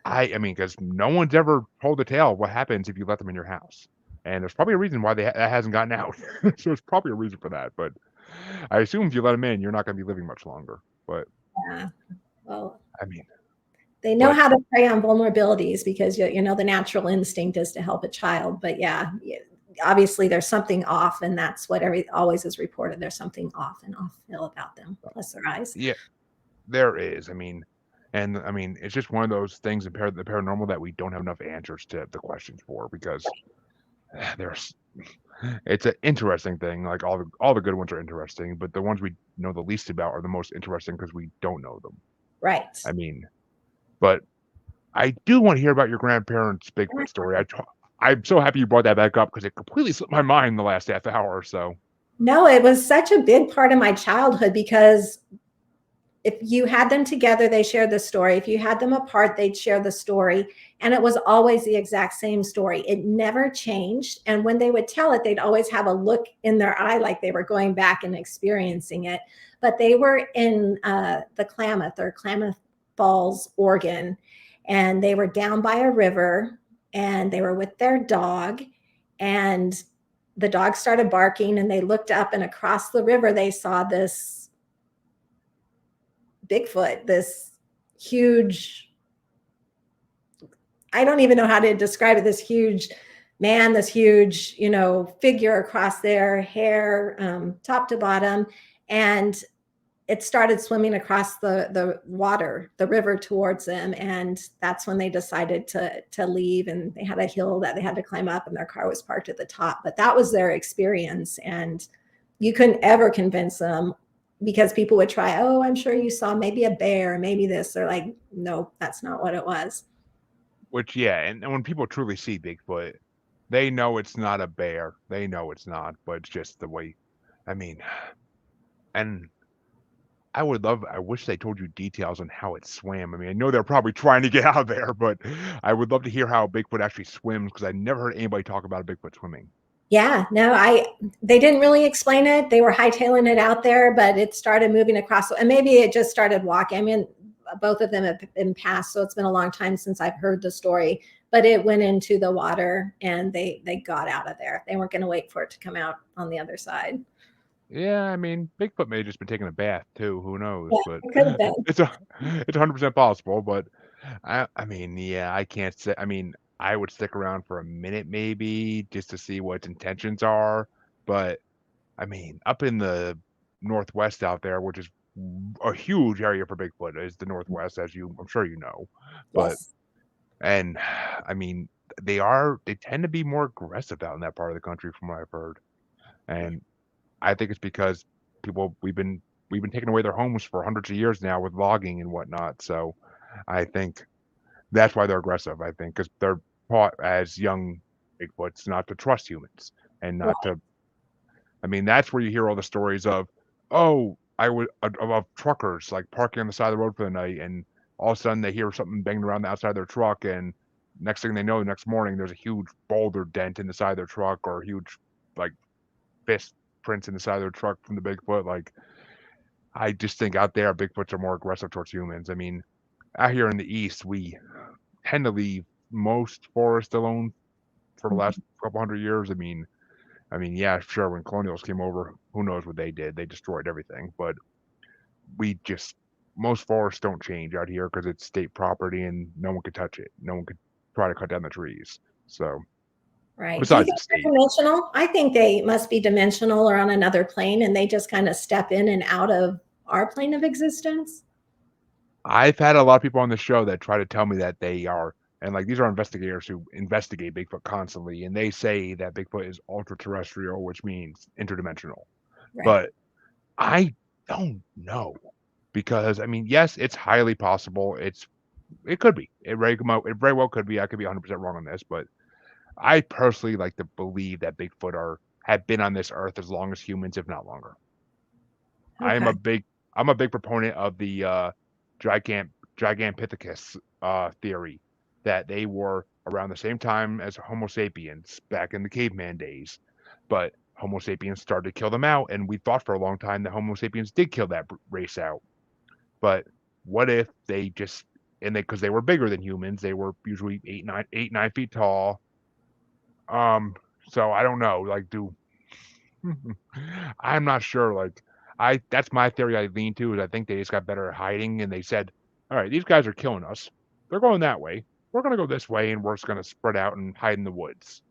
Speaker 1: I mean, because no one's ever told the tale of what happens if you let them in your house. And there's probably a reason why that hasn't gotten out. So there's probably a reason for that. But I assume if you let them in, you're not going to be living much longer. But
Speaker 2: Yeah. Well,
Speaker 1: I mean,
Speaker 2: they know
Speaker 1: but
Speaker 2: how to prey on vulnerabilities because you know the natural instinct is to help a child. But yeah, obviously there's something off, and that's what always is reported. There's something off and off feel about them. Plus their eyes.
Speaker 1: yeah, there is. I mean, and I mean, it's just one of those things in the paranormal that we don't have enough answers to the questions for because there's it's an interesting thing. Like all the good ones are interesting, but the ones we know the least about are the most interesting because we don't know them.
Speaker 2: Right.
Speaker 1: I mean, but I do want to hear about your grandparents' Bigfoot story. I'm so happy you brought that back up because it completely slipped my mind the last half hour or so.
Speaker 2: No, it was such a big part of my childhood because if you had them together, they shared the story. If you had them apart, they'd share the story. And it was always the exact same story. It never changed. And when they would tell it, they'd always have a look in their eye like they were going back and experiencing it. But they were in the Klamath Falls, Oregon, and they were down by a river and they were with their dog. And the dog started barking and they looked up, and across the river, they saw this Bigfoot, this huge, I don't even know how to describe it, this huge man, this huge, figure across their hair, top to bottom. And it started swimming across the water, the river towards them. And that's when they decided to leave. And they had a hill that they had to climb up and their car was parked at the top. But that was their experience. And you couldn't ever convince them because people would try, oh, I'm sure you saw maybe a bear, maybe this. They're like, nope, that's not what it was.
Speaker 1: Which, yeah, and when people truly see Bigfoot, they know it's not a bear. They know it's not, but it's just the way. I mean, and I wish they told you details on how it swam. I mean, I know they're probably trying to get out of there, but I would love to hear how Bigfoot actually swims because I never heard anybody talk about a Bigfoot swimming.
Speaker 2: Yeah, no, they didn't really explain it. They were hightailing it out there, but it started moving across, and maybe it just started walking. I mean, both of them have been passed, so it's been a long time since I've heard the story. But it went into the water, and they got out of there. They weren't going to wait for it to come out on the other side.
Speaker 1: Yeah, I mean, Bigfoot may have just been taking a bath too. Who knows?
Speaker 2: Yeah,
Speaker 1: But
Speaker 2: it could have been.
Speaker 1: it's 100% possible. But I mean, yeah, I can't say. I mean, I would stick around for a minute maybe just to see what its intentions are. But I mean, up in the Northwest out there, which is a huge area for Bigfoot, is the Northwest, as I'm sure you know. But
Speaker 2: Yes.
Speaker 1: and I mean, they tend to be more aggressive out in that part of the country, from what I've heard. And I think it's because we've been taking away their homes for hundreds of years now with logging and whatnot. So I think that's why they're aggressive. I think because they're taught as young Bigfoots not to trust humans and not to. I mean, that's where you hear all the stories of, oh, of truckers like parking on the side of the road for the night, and all of a sudden they hear something banging around the outside of their truck, and next thing they know, the next morning there's a huge boulder dent in the side of their truck or a huge like fist prints in the side of their truck from the Bigfoot. Like I just think out there, Bigfoots are more aggressive towards humans. I mean, out here in the East, we tend to leave most forests alone for the
Speaker 2: Mhm.
Speaker 1: last couple hundred years. Yeah, sure. When colonials came over, who knows what they did? They destroyed everything. But we just most forests don't change out here because it's state property and no one could touch it. No one could try to cut down the trees. So
Speaker 2: Right. Do you
Speaker 1: besides
Speaker 2: think
Speaker 1: the
Speaker 2: they're
Speaker 1: state,
Speaker 2: dimensional? I think they must be dimensional or on another plane, and they just kind of step in and out of our plane of existence.
Speaker 1: I've had a lot of people on the show that try to tell me that they are, and like these are investigators who investigate Bigfoot constantly, and they say that Bigfoot is ultra terrestrial, which means interdimensional.
Speaker 2: Right.
Speaker 1: But I don't know because I mean, yes, it's highly possible. It could be. It very well could be. I could be 100% wrong on this, but I personally like to believe that Bigfoot are have been on this earth as long as humans, if not longer. I am
Speaker 2: Okay.
Speaker 1: a big I'm a big proponent of the Gigantopithecus theory that they were around the same time as Homo sapiens back in the caveman days, but Homo sapiens started to kill them out, and we thought for a long time that Homo sapiens did kill that race out. But what if they just and they because they were bigger than humans, they were usually 8 9 feet tall. Um, so I don't know, like do I'm not sure. Like, I that's my theory I lean to is I think they just got better at hiding and they said, all right, these guys are killing us. They're going that way. We're gonna go this way and we're just gonna spread out and hide in the woods.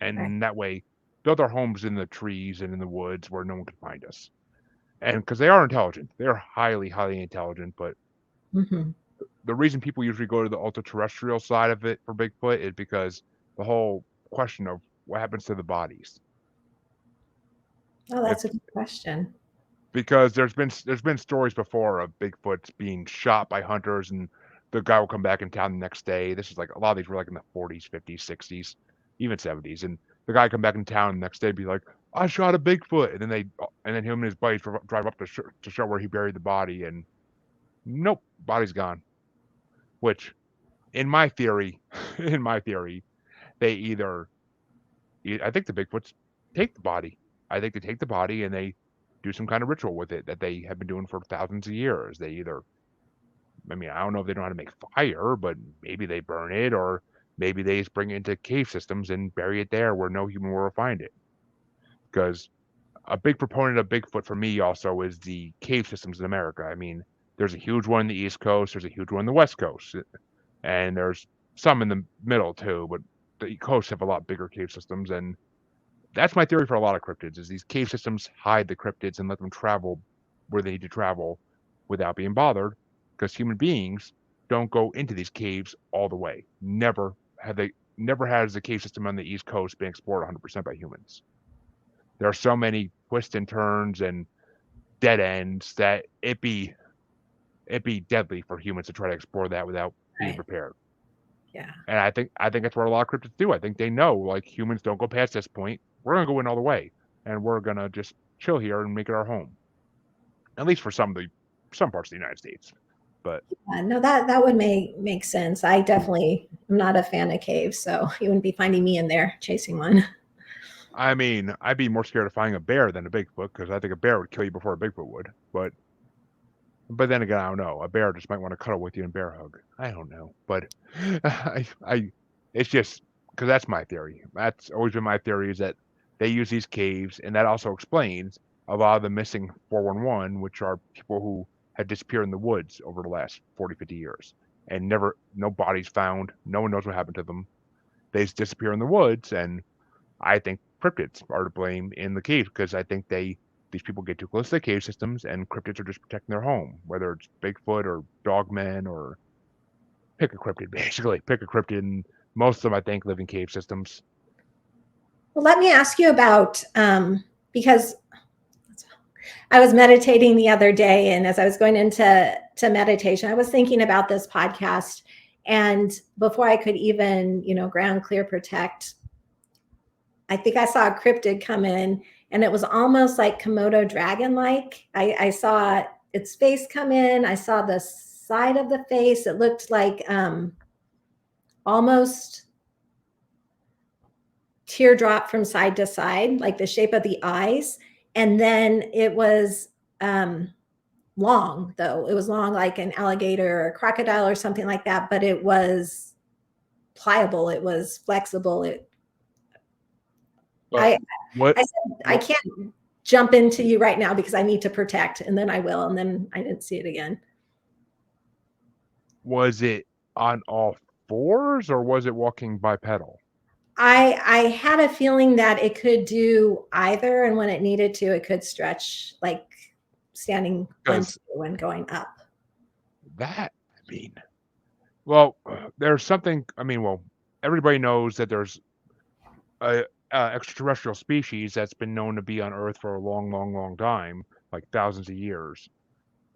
Speaker 2: Right.
Speaker 1: And that way build our homes in the trees and in the woods where no one can find us. And because they are intelligent, they're highly, highly intelligent. But
Speaker 2: Hmm.
Speaker 1: the reason people usually go to the ultra terrestrial side of it for Bigfoot is because the whole question of what happens to the bodies.
Speaker 2: Oh,
Speaker 1: If
Speaker 2: that's a good question.
Speaker 1: because there's been stories before of Bigfoots being shot by hunters and the guy will come back in town the next day. This is like a lot of these were like in the 40s, 50s, 60s, even 70s, and the guy come back in town the next day and be like, "I shot a Bigfoot," and then him and his buddies drive up to show where he buried the body, and nope, body's gone. Which, in my theory, in my theory, they I think the Bigfoots take the body. I think they take the body and they do some kind of ritual with it that they have been doing for thousands of years. They either, I mean, I don't know if they know how to make fire, but maybe they burn it, or maybe they just bring it into cave systems and bury it there where no human will find it. Because a big proponent of Bigfoot for me also is the cave systems in America. I mean, there's a huge one in the East Coast, there's a huge one in the West Coast, and there's some in the middle too, but the coasts have a lot bigger cave systems, and that's my theory for a lot of cryptids is these cave systems hide the cryptids and let them travel where they need to travel without being bothered because human beings don't go into these caves all the way. Never has the cave system on the East Coast been explored 100% by humans. There are so many twists and turns and dead ends that it'd be deadly for humans to try to explore that without being
Speaker 2: Right.
Speaker 1: prepared.
Speaker 2: Yeah.
Speaker 1: And I think that's what a lot of cryptids do. I think they know like humans don't go past this point. We're gonna go in all the way, and we're gonna just chill here and make it our home. At least for some parts of the United States. But
Speaker 2: No, that would make sense. I definitely am not a fan of caves, so you wouldn't be finding me in there chasing one.
Speaker 1: I mean, I'd be more scared of finding a bear than a Bigfoot because I think a bear would kill you before a Bigfoot would. But then again, I don't know. A bear just might want to cuddle with you and bear hug. I don't know. But I it's just because that's my theory. That's always been my theory is that they use these caves, and that also explains a lot of the missing 411, which are people who had disappeared in the woods over the last 40, 50 years. And no bodies found. No one knows what happened to them. They just disappear in the woods, and I think cryptids are to blame in the cave because I think these people get too close to the cave systems and cryptids are just protecting their home, whether it's Bigfoot or dogmen or pick a cryptid, basically. Pick a cryptid. And most of them, I think, live in cave systems.
Speaker 2: Well, let me ask you about because I was meditating the other day, and as I was going into meditation, I was thinking about this podcast. And before I could even, ground clear protect, I think I saw a cryptid come in, and it was almost like Komodo dragon like. I saw its face come in. I saw the side of the face. It looked like almost teardrop from side to side, like the shape of the eyes. And then it was long though. It was long like an alligator or a crocodile or something like that, but it was pliable. It was flexible.
Speaker 1: But
Speaker 2: I
Speaker 1: what
Speaker 2: I said I
Speaker 1: what
Speaker 2: can't jump into you right now because I need to protect, and then I will, and then I didn't see it again.
Speaker 1: was it on all fours or was it walking bipedal?
Speaker 2: I had a feeling that it could do either, and when it needed to, it could stretch like standing on
Speaker 1: Because
Speaker 2: two and going up.
Speaker 1: that, I mean, well, there's something. I mean, well, everybody knows that there's a extraterrestrial species that's been known to be on Earth for a long, long, long time, like thousands of years,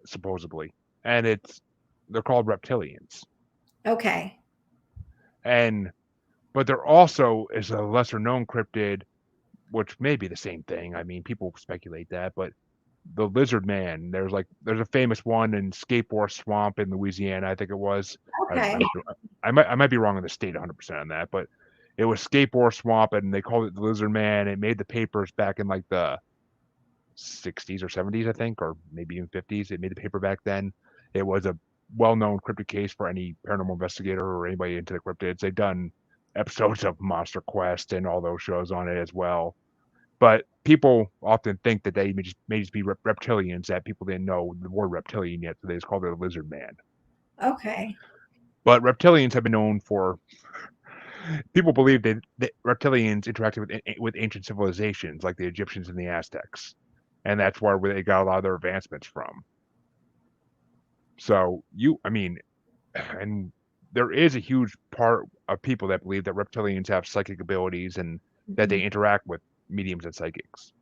Speaker 1: supposedly, and they're called reptilians,
Speaker 2: Okay.
Speaker 1: and but there also is a lesser known cryptid, which may be the same thing. I mean, people speculate that, but the lizard man. There's a famous one in Skateboard Swamp in Louisiana, I think it was.
Speaker 2: Okay.
Speaker 1: I might be wrong in the state 100% on that, but it was Skateboard Swamp, and they called it the Lizard Man. It made the papers back in like the 60s or 70s, I think, or maybe even 50s. It made the paper back then. It was a well-known cryptid case for any paranormal investigator or anybody into the cryptids. They've done episodes of Monster Quest and all those shows on it as well. But people often think that they may just be reptilians, that people didn't know the word reptilian yet, so they just called it a lizard man.
Speaker 2: Okay.
Speaker 1: But reptilians have been known for people believe that reptilians interacted with ancient civilizations like the Egyptians and the Aztecs, and that's where they got a lot of their advancements from. So I mean, and there is a huge part of people that believe that reptilians have psychic abilities and that they
Speaker 2: Mhm.
Speaker 1: interact with mediums and psychics.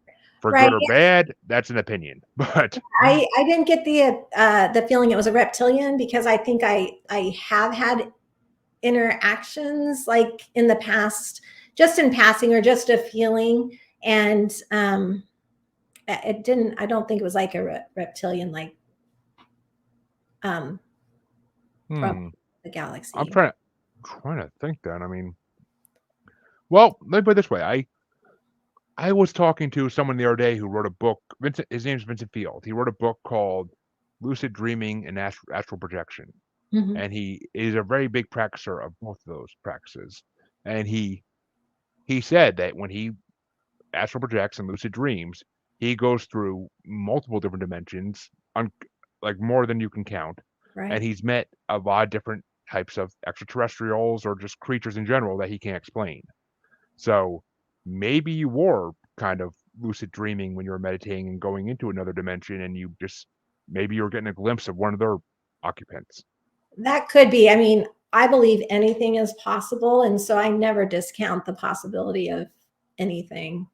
Speaker 1: For
Speaker 2: Right.
Speaker 1: good or bad, that's an opinion. But
Speaker 2: I didn't get the feeling it was a reptilian because I think I have had interactions like in the past, just in passing or just a feeling, and it didn't. I don't think it was like a reptilian like um, from
Speaker 1: hmm,
Speaker 2: the
Speaker 1: I'm
Speaker 2: galaxy.
Speaker 1: trying to think. Then I mean, well, let me put it this way: I was talking to someone the other day who wrote a book. Vincent, his name's Vincent Field. He wrote a book called Lucid Dreaming and Astral Projection,
Speaker 2: Mhm.
Speaker 1: and he is a very big practicer of both of those practices. And he said that when he astral projects and lucid dreams, he goes through multiple different dimensions, like more than you can count, and
Speaker 2: Right.
Speaker 1: he's met a lot of different types of extraterrestrials or just creatures in general that he can't explain. So maybe you were kind of lucid dreaming when you were meditating and going into another dimension, and you just maybe you were getting a glimpse of one of their occupants.
Speaker 2: That could be. I mean, I believe anything is possible, and so I never discount the possibility of anything.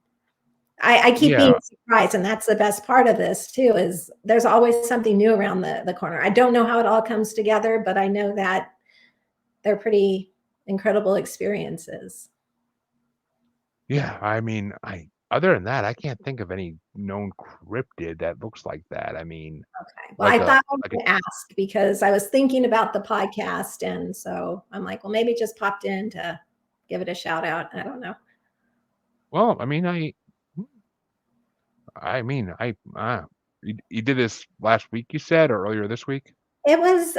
Speaker 2: I keep being
Speaker 1: Yeah,
Speaker 2: surprised, and that's the best part of this too, is there's always something new around the corner. I don't know how it all comes together, but I know that they're pretty incredible experiences.
Speaker 1: yeah. I mean, I other than that, I can't think of any known cryptid that looks like that. I mean,
Speaker 2: Okay. Well, I
Speaker 1: like a
Speaker 2: thought I
Speaker 1: like a
Speaker 2: would ask because I was thinking about the podcast, and so I'm like, well, maybe just popped in to give it a shout out. I don't know.
Speaker 1: well, I mean, you did this last week, you said, or earlier this week?
Speaker 2: It was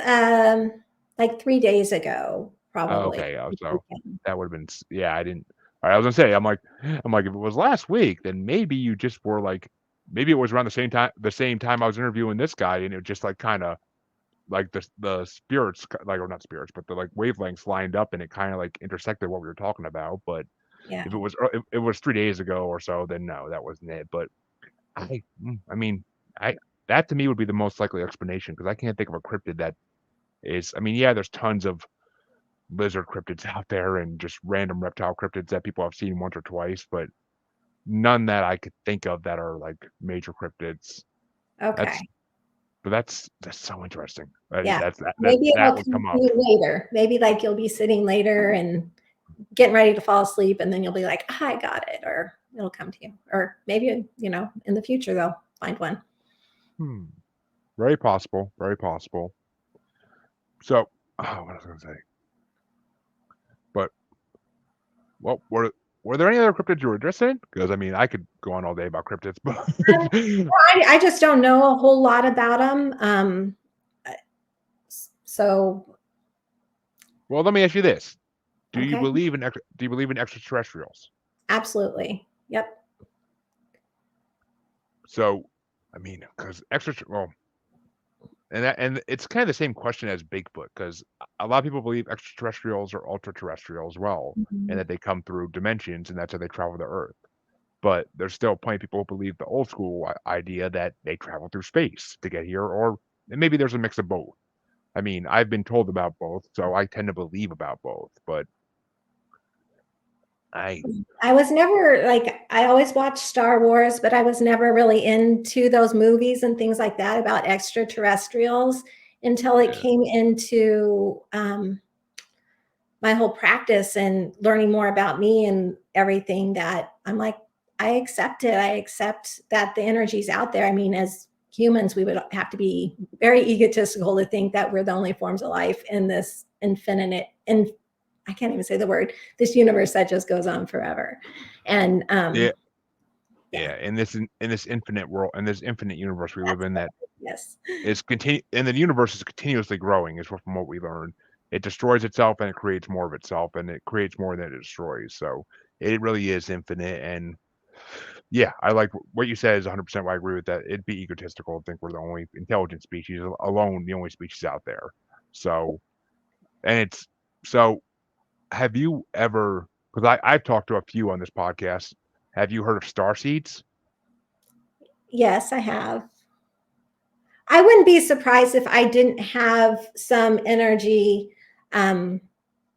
Speaker 2: like 3 days ago,
Speaker 1: Oh,
Speaker 2: probably.
Speaker 1: okay. So that would have been, yeah, I didn't, all right, I was gonna say, I'm like, if it was last week, then maybe you just were like, maybe it was around the same time I was interviewing this guy, and it just like kind of like the spirits, like, or not spirits, but the like wavelengths lined up, and it kind of like intersected what we were talking about. But
Speaker 2: Yeah.
Speaker 1: if it was 3 days ago or so, then no, that wasn't it. But I mean, I that to me would be the most likely explanation because I can't think of a cryptid that is. I mean, yeah, there's tons of lizard cryptids out there and just random reptile cryptids that people have seen once or twice, but none that I could think of that are like major cryptids. That's
Speaker 2: Okay.
Speaker 1: but that's so interesting.
Speaker 2: Yeah.
Speaker 1: That
Speaker 2: Maybe it'll
Speaker 1: would
Speaker 2: come
Speaker 1: come
Speaker 2: to
Speaker 1: up.
Speaker 2: you later. Maybe like you'll be sitting later and getting ready to fall asleep, and then you'll be like, "Ah, I got it," or it'll come to you. Or maybe, in the future they'll find one.
Speaker 1: Hmm. Very possible. Very possible. So, what was I gonna say? But what? were there any other cryptids you were interested in? Because I mean, I could go on all day about cryptids, but
Speaker 2: I just don't know a whole lot about them. So
Speaker 1: well, let me ask you this: Do you
Speaker 2: okay,
Speaker 1: believe in extraterrestrials?
Speaker 2: absolutely. Yep.
Speaker 1: So, I mean, because well, and it's kind of the same question as Bigfoot, because a lot of people believe extraterrestrials are ultra-terrestrial as well, and
Speaker 2: Mhm.
Speaker 1: that they come through dimensions, and that's how they travel the Earth. But there's still plenty of people who believe the old school idea that they travel through space to get here, or maybe there's a mix of both. I mean, I've been told about both, so I tend to believe about both. But I,
Speaker 2: I was never like, I always watched Star Wars, but I was never really into those movies and things like that about extraterrestrials until it
Speaker 1: yeah,
Speaker 2: came into my whole practice and learning more about me and everything, that I'm like, I accept it. I accept that the energy's out there. I mean, as humans, we would have to be very egotistical to think that we're the only forms of life in this infinite, and I can't even say the word, this universe that just goes on forever. And
Speaker 1: yeah,
Speaker 2: yeah,
Speaker 1: yeah. In this infinite world, in this infinite universe we live
Speaker 2: that's
Speaker 1: in, that
Speaker 2: yes.
Speaker 1: is continue, and the universe is continuously growing. Is from what we learn. It destroys itself and it creates more of itself, and it creates more than it destroys. So it really is infinite. And yeah, I like what you said is 100% why I agree with that. It'd be egotistical to think we're the only intelligent species, alone the only species out there. So, and it's so. Have you ever? Because I've talked to a few on this podcast. Have you heard of star seeds?
Speaker 2: Yes, I have. I wouldn't be surprised if I didn't have some energy um,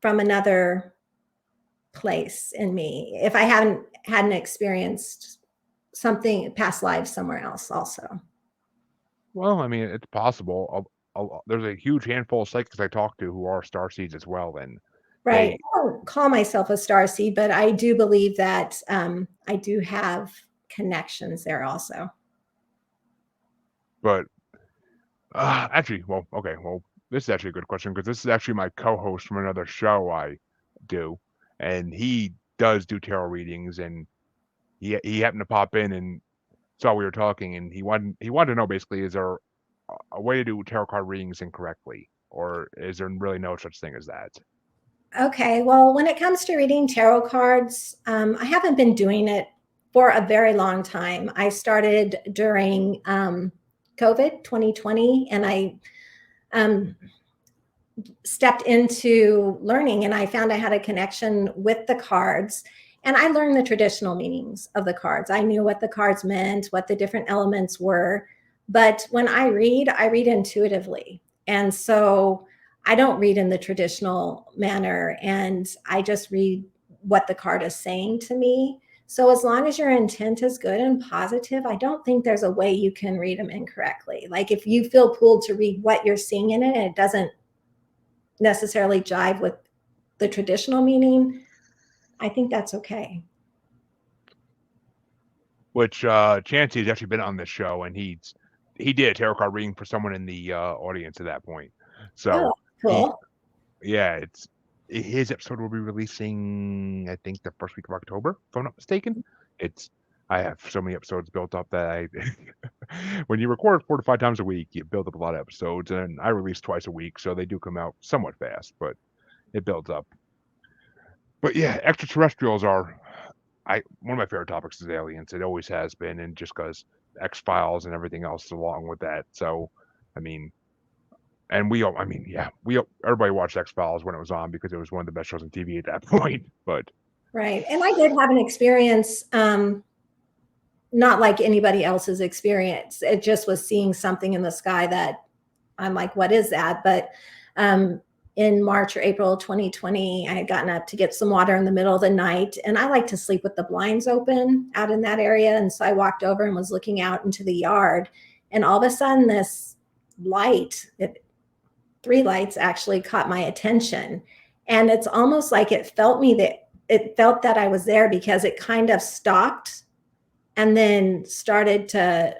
Speaker 2: from another place in me, if I hadn't experienced something past lives somewhere else also.
Speaker 1: Well, I mean, it's possible. There's a huge handful of psychics I talk to who are star seeds as well, and
Speaker 2: Right.
Speaker 1: they.
Speaker 2: I don't call myself a star seed, but I do believe that I do have connections there also.
Speaker 1: But actually, well, okay, well, this is actually a good question because this is actually my co-host from another show I do, and he does do tarot readings, and he happened to pop in and saw we were talking, and he wanted to know basically, is there a way to do tarot card readings incorrectly, or is there really no such thing as that?
Speaker 2: Okay. Well, when it comes to reading tarot cards, I haven't been doing it for a very long time. I started during COVID 2020, and I um, stepped into learning, and I found I had a connection with the cards, and I learned the traditional meanings of the cards. I knew what the cards meant, what the different elements were. But when I read intuitively. And so I don't read in the traditional manner, and I just read what the card is saying to me. So as long as your intent is good and positive, I don't think there's a way you can read them incorrectly. Like if you feel pulled to read what you're seeing in it and it doesn't necessarily jive with the traditional meaning, I think that's okay.
Speaker 1: Which Chancey's actually been on this show, and he did a tarot card reading for someone in the audience at that point.
Speaker 2: Oh,
Speaker 1: So he,
Speaker 2: cool.
Speaker 1: yeah, it's his episode will be releasing, I think, the first week of October, if I'm not mistaken. It's I have so many episodes built up that I when you record 4 to 5 times a week, you build up a lot of episodes, and I release twice a week, so they do come out somewhat fast, but it builds up. But yeah, extraterrestrials are I one of my favorite topics is aliens. It always has been, and just because X-Files and everything else along with that. So, I mean, and we all, I mean, yeah, everybody watched X-Files when it was on because it was one of the best shows on TV at that point. But
Speaker 2: Right. And I did have an experience, not like anybody else's experience. It just was seeing something in the sky that I'm like, what is that? But um, in March or April 2020, I had gotten up to get some water in the middle of the night. And I like to sleep with the blinds open out in that area. And so I walked over and was looking out into the yard. And all of a sudden, this light, three lights actually caught my attention. And it's almost like it felt that I was there, because it kind of stopped and then started to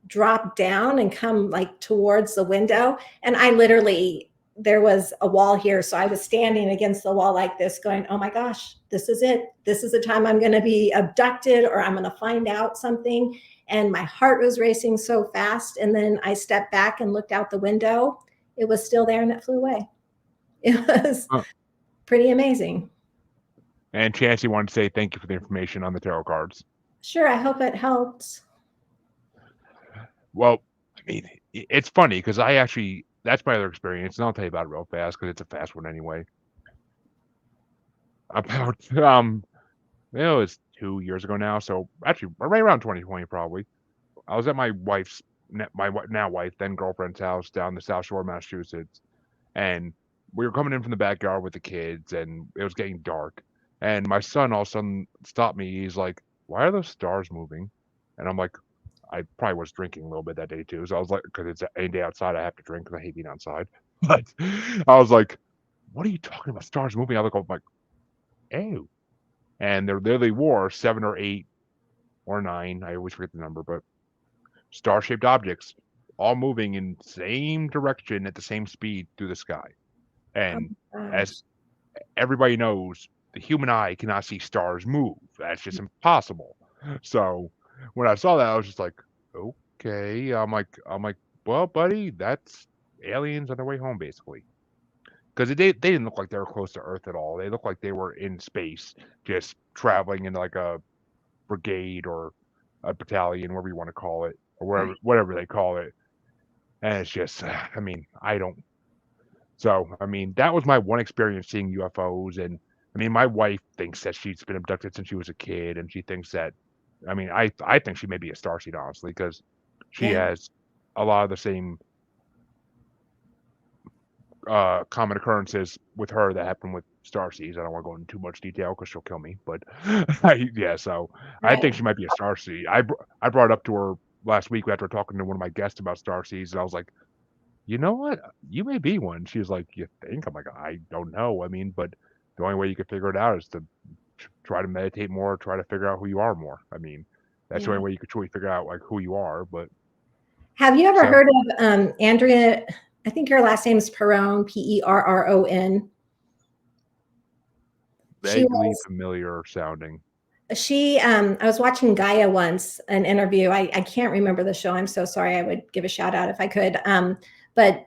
Speaker 2: drop down and come like towards the window. And I literally there was a wall here. So I was standing against the wall like this going, oh my gosh, this is it. This is the time I'm going to be abducted or I'm going to find out something. And my heart was racing so fast. And then I stepped back and looked out the window. It was still there and it flew away. It was pretty amazing.
Speaker 1: And Chancey wanted to say thank you for the information on the tarot cards.
Speaker 2: Sure, I hope it helped.
Speaker 1: Well, I mean, it's funny because that's my other experience, and I'll tell you about it real fast because it's a fast one anyway. About, it's 2 years ago now, so actually right around 2020 probably. I was at my now wife, then girlfriend's house down the South Shore of Massachusetts, and we were coming in from the backyard with the kids, and it was getting dark, and my son all of a sudden stopped me. He's like, "Why are those stars moving?" And I'm like, I probably was drinking a little bit that day too, so I was like, because it's any day outside I have to drink because I hate being outside. But I was like, "What are you talking about? Stars moving?" I was like, "Oh," and there literally were 7 or 8 or 9. I always forget the number, but star-shaped objects all moving in the same direction at the same speed through the sky. And as everybody knows, the human eye cannot see stars move. That's just impossible. So when I saw that, I was just like, okay. I'm like, well, buddy, that's aliens on their way home, basically. Because they didn't look like they were close to Earth at all. They looked like they were in space, just traveling in like a brigade or a battalion, whatever you want to call it, or whatever they call it. And it's just, I mean, I don't. So, I mean, that was my one experience seeing UFOs. And I mean, my wife thinks that she's been abducted since she was a kid. And she thinks that, I mean, I think she may be a starseed, honestly, because she has a lot of the same common occurrences with her that happen with starseeds. I don't want to go into too much detail because she'll kill me. But yeah, so I think she might be a starseed. I brought it up to her last week after talking to one of my guests about starseeds. And I was like, you know what? You may be one. She was like, you think? I'm like, I don't know. I mean, but the only way you could figure it out is to try to meditate more, try to figure out who you are more. I mean, that's the only way you could truly figure out like who you are. But
Speaker 2: have you ever heard of Andrea? I think her last name is Perron, Perron.
Speaker 1: Vaguely familiar sounding.
Speaker 2: I was watching Gaia once, an interview. I can't remember the show. I'm so sorry. I would give a shout out if I could. But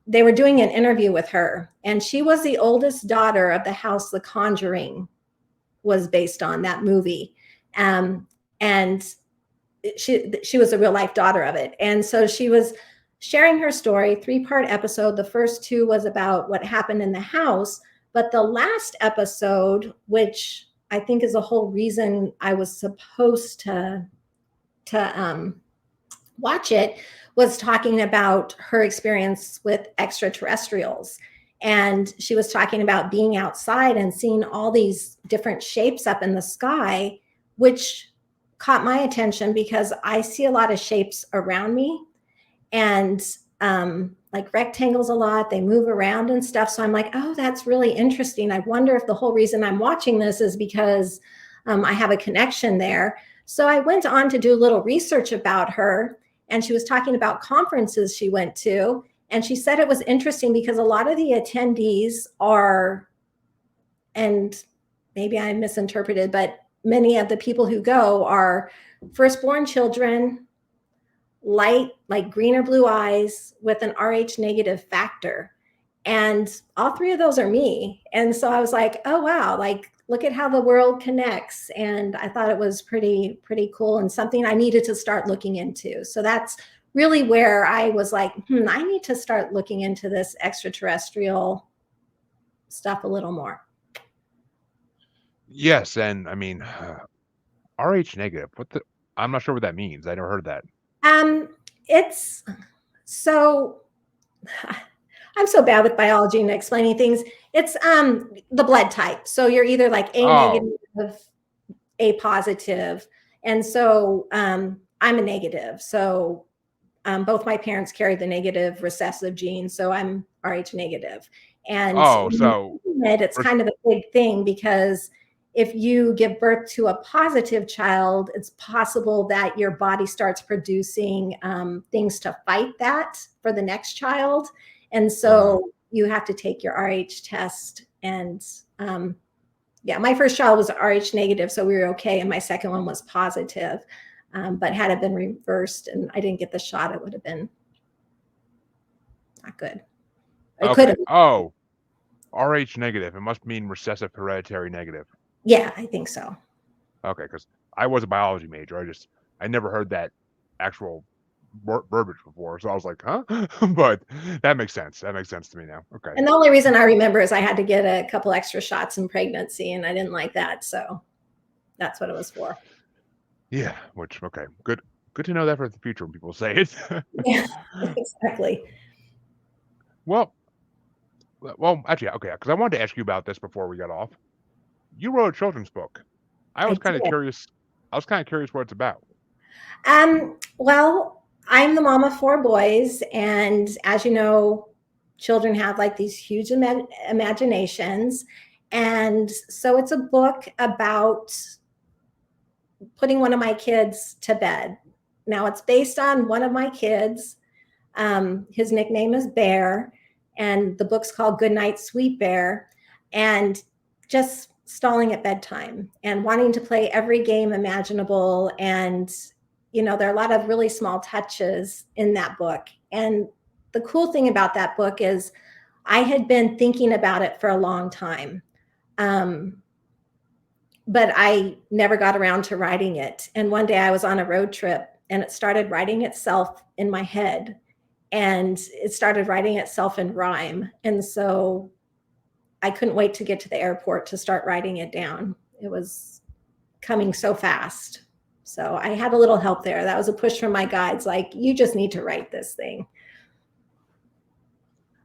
Speaker 2: they were doing an interview with her, and she was the oldest daughter of the house The Conjuring was based on, that movie. And she was a real life daughter of it. And so she was sharing her story, 3-part episode. The first 2 was about what happened in the house, but the last episode, which I think is the whole reason I was supposed to watch it, was talking about her experience with extraterrestrials. And she was talking about being outside and seeing all these different shapes up in the sky, which caught my attention because I see a lot of shapes around me, and like rectangles a lot. They move around and stuff. So I'm like, oh, that's really interesting. I wonder if the whole reason I'm watching this is because I have a connection there. So I went on to do a little research about her, and she was talking about conferences she went to. And she said it was interesting because a lot of the attendees are, and maybe I misinterpreted, but many of the people who go are firstborn children, light, like green or blue eyes, with an Rh negative factor. And all 3 of those are me. And so I was like, oh, wow, like, look at how the world connects. And I thought it was pretty cool and something I needed to start looking into. So that's really where I was like, I need to start looking into this extraterrestrial stuff a little more.
Speaker 1: Yes. And I mean, Rh negative, I'm not sure what that means. I never heard that.
Speaker 2: It's so, I'm so bad with biology and explaining things. It's the blood type. So you're either like A negative, A positive. And so I'm a negative. So both my parents carry the negative recessive gene. So I'm Rh negative. And
Speaker 1: so
Speaker 2: it's kind of a big thing because if you give birth to a positive child, it's possible that your body starts producing things to fight that for the next child. And so you have to take your RH test. And yeah, my first child was RH negative, so we were okay. And my second one was positive. But had it been reversed and I didn't get the shot, it would have been not good. It could
Speaker 1: Okay.
Speaker 2: have.
Speaker 1: Oh, Rh negative. It must mean recessive hereditary negative.
Speaker 2: Yeah, I think so.
Speaker 1: Okay, because I was a biology major. I never heard that actual verbiage before, so I was like, huh? But that makes sense. That makes sense to me now. Okay.
Speaker 2: And the only reason I remember is I had to get a couple extra shots in pregnancy, and I didn't like that, so that's what it was for.
Speaker 1: Yeah, which okay, good to know that for the future when people say it.
Speaker 2: Yeah, exactly.
Speaker 1: Well, actually, okay, because I wanted to ask you about this before we got off. You wrote a children's book. I
Speaker 2: I
Speaker 1: was kind of
Speaker 2: did.
Speaker 1: curious. I was kind of curious what it's about.
Speaker 2: Well, I'm the mom of 4 boys, and as you know, children have like these huge imaginations. And so it's a book about putting one of my kids to bed. Now it's based on one of my kids. His nickname is Bear, and the book's called Good Night, Sweet Bear. And just stalling at bedtime and wanting to play every game imaginable. And, there are a lot of really small touches in that book. And the cool thing about that book is I had been thinking about it for a long time. But I never got around to writing it. And one day I was on a road trip and it started writing itself in my head, and it started writing itself in rhyme. And so I couldn't wait to get to the airport to start writing it down. It was coming so fast. So I had a little help there. That was a push from my guides, like, you just need to write this thing.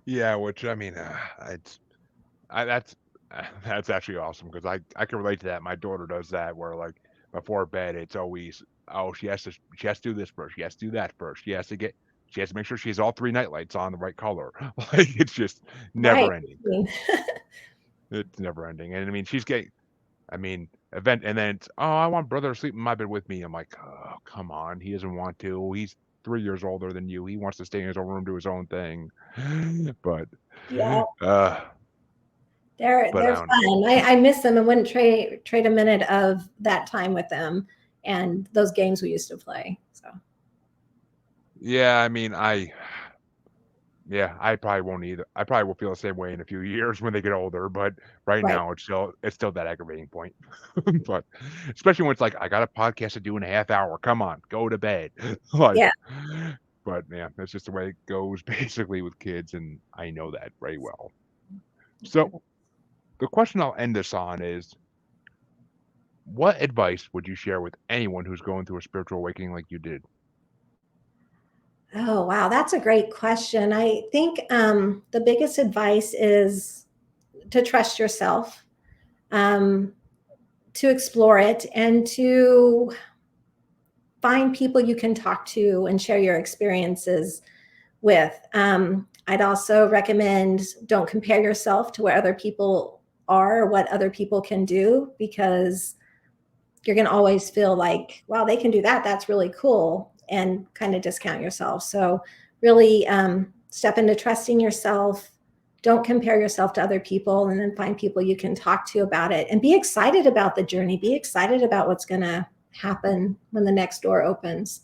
Speaker 1: Yeah, which I mean, that's that's actually awesome because I can relate to that. My daughter does that where like before bed it's always she has to do this first, she has to do that first, she has to make sure she has all 3 nightlights on the right color. Like it's just
Speaker 2: Right.
Speaker 1: never ending. It's never ending, and I mean event, and then it's, oh, I want brother to sleep in my bed with me. I'm like, oh, come on, he doesn't want to. He's 3 years older than you. He wants to stay in his own room, do his own thing. But
Speaker 2: Yeah.
Speaker 1: uh,
Speaker 2: They're
Speaker 1: but I don't know.
Speaker 2: fun. I miss them and wouldn't trade a minute of that time with them and those games we used to play. So
Speaker 1: Yeah, I mean, I probably won't either. I probably will feel the same way in a few years when they get older, but right
Speaker 2: right.
Speaker 1: now it's still that aggravating point. But especially when it's like, I got a podcast to do in a half hour. Come on, go to bed. Like,
Speaker 2: Yeah.
Speaker 1: but yeah, that's just the way it goes basically with kids, and I know that very well. So the question I'll end this on is, what advice would you share with anyone who's going through a spiritual awakening like you did?
Speaker 2: Oh, wow. That's a great question. I think the biggest advice is to trust yourself, um, to explore it, and to find people you can talk to and share your experiences with. I'd also recommend don't compare yourself to where other people are or what other people can do, because you're going to always feel like, wow, they can do that. That's really cool. And kind of discount yourself. So, really step into trusting yourself. Don't compare yourself to other people, and then find people you can talk to about it, and be excited about the journey. Be excited about what's going to happen when the next door opens.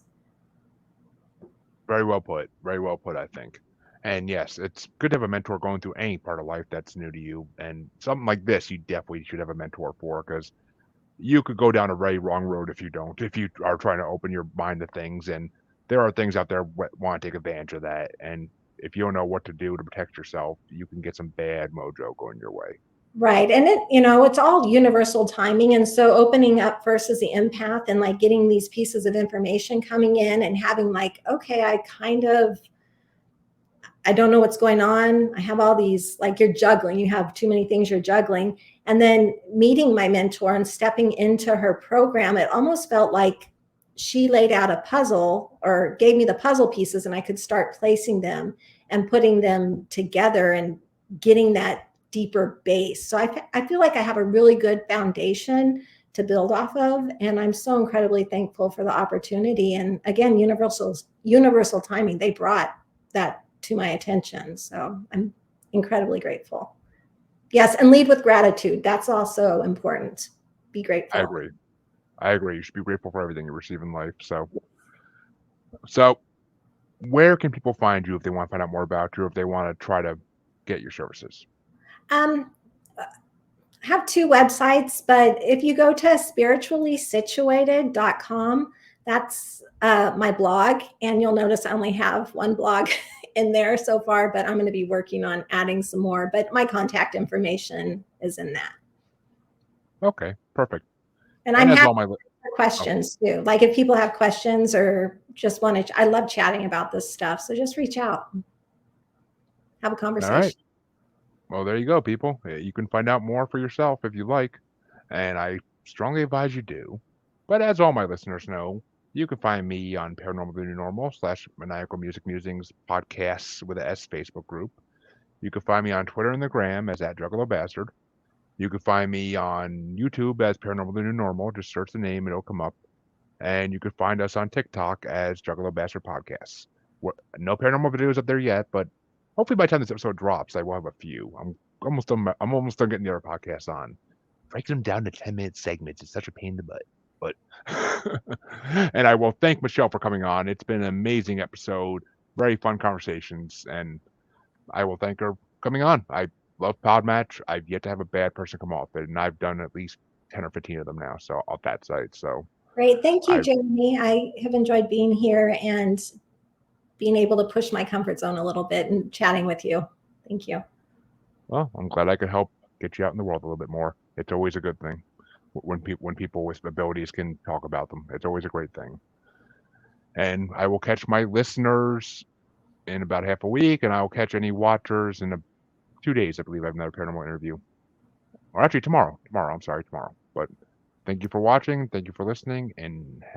Speaker 1: Very well put. Very well put, I think. And yes, it's good to have a mentor going through any part of life that's new to you. And something like this, you definitely should have a mentor for, because you could go down a very wrong road if you don't, if you are trying to open your mind to things. And there are things out there want to take advantage of that. And if you don't know what to do to protect yourself, you can get some bad mojo going your way.
Speaker 2: Right. And it's all universal timing. And so opening up first as the empath and like getting these pieces of information coming in and having like, okay, I don't know what's going on. I have all these, like, you're juggling, you have too many things you're juggling. And then meeting my mentor and stepping into her program, it almost felt like she laid out a puzzle or gave me the puzzle pieces, and I could start placing them and putting them together and getting that deeper base. So I feel like I have a really good foundation to build off of. And I'm so incredibly thankful for the opportunity. And again, universal timing, they brought that to my attention. So I'm incredibly grateful. Yes, and lead with gratitude. That's also important. Be
Speaker 1: I
Speaker 2: grateful.
Speaker 1: agree. I agree. You should be grateful for everything you receive in life. So where can people find you if they want to find out more about you, or if they want to try to get your services?
Speaker 2: Um, I have two websites, but if you go to spirituallysituated.com, that's my blog. And you'll notice I only have one blog in there so far, but I'm going to be working on adding some more. But my contact information is in that.
Speaker 1: Okay, perfect.
Speaker 2: And
Speaker 1: And
Speaker 2: I'm
Speaker 1: as
Speaker 2: happy
Speaker 1: all my
Speaker 2: for
Speaker 1: oh,
Speaker 2: questions too. Like if people have questions or just want to, I love chatting about this stuff. So just reach out, have a
Speaker 1: all right.
Speaker 2: conversation.
Speaker 1: Well, there you go, people. You can find out more for yourself if you like, and I strongly advise you do. But as all my listeners know, you can find me on Paranormal the New Normal / Maniacal Music Musings podcasts with a S Facebook group. You can find me on Twitter and the Gram as @JuggaloBastard. You can find me on YouTube as Paranormal the New Normal. Just search the name, it'll come up. And you can find us on TikTok as Juggalo Bastard Podcasts. No paranormal videos up there yet, but hopefully by the time this episode drops, I will have a few. Almost done. I'm almost done getting the other podcasts on. Breaking them down to 10-minute segments is such a pain in the butt. But and I will thank Michelle for coming on. It's been an amazing episode, very fun conversations, and I will thank her for coming on. I love Podmatch. I've yet to have a bad person come off it, and I've done at least 10 or 15 of them now. So off that site. So
Speaker 2: Great. Thank you,
Speaker 1: I
Speaker 2: Jamie. I have enjoyed being here and being able to push my comfort zone a little bit and chatting with you. Thank you.
Speaker 1: Well, I'm glad I could help get you out in the world a little bit more. It's always a good thing when people with abilities can talk about them. It's always a great thing. And I will catch my listeners in about half a week, and I will catch any watchers in 2 days. I believe I have another paranormal interview, or actually tomorrow. Tomorrow, I'm sorry, tomorrow. But thank you for watching. Thank you for listening, and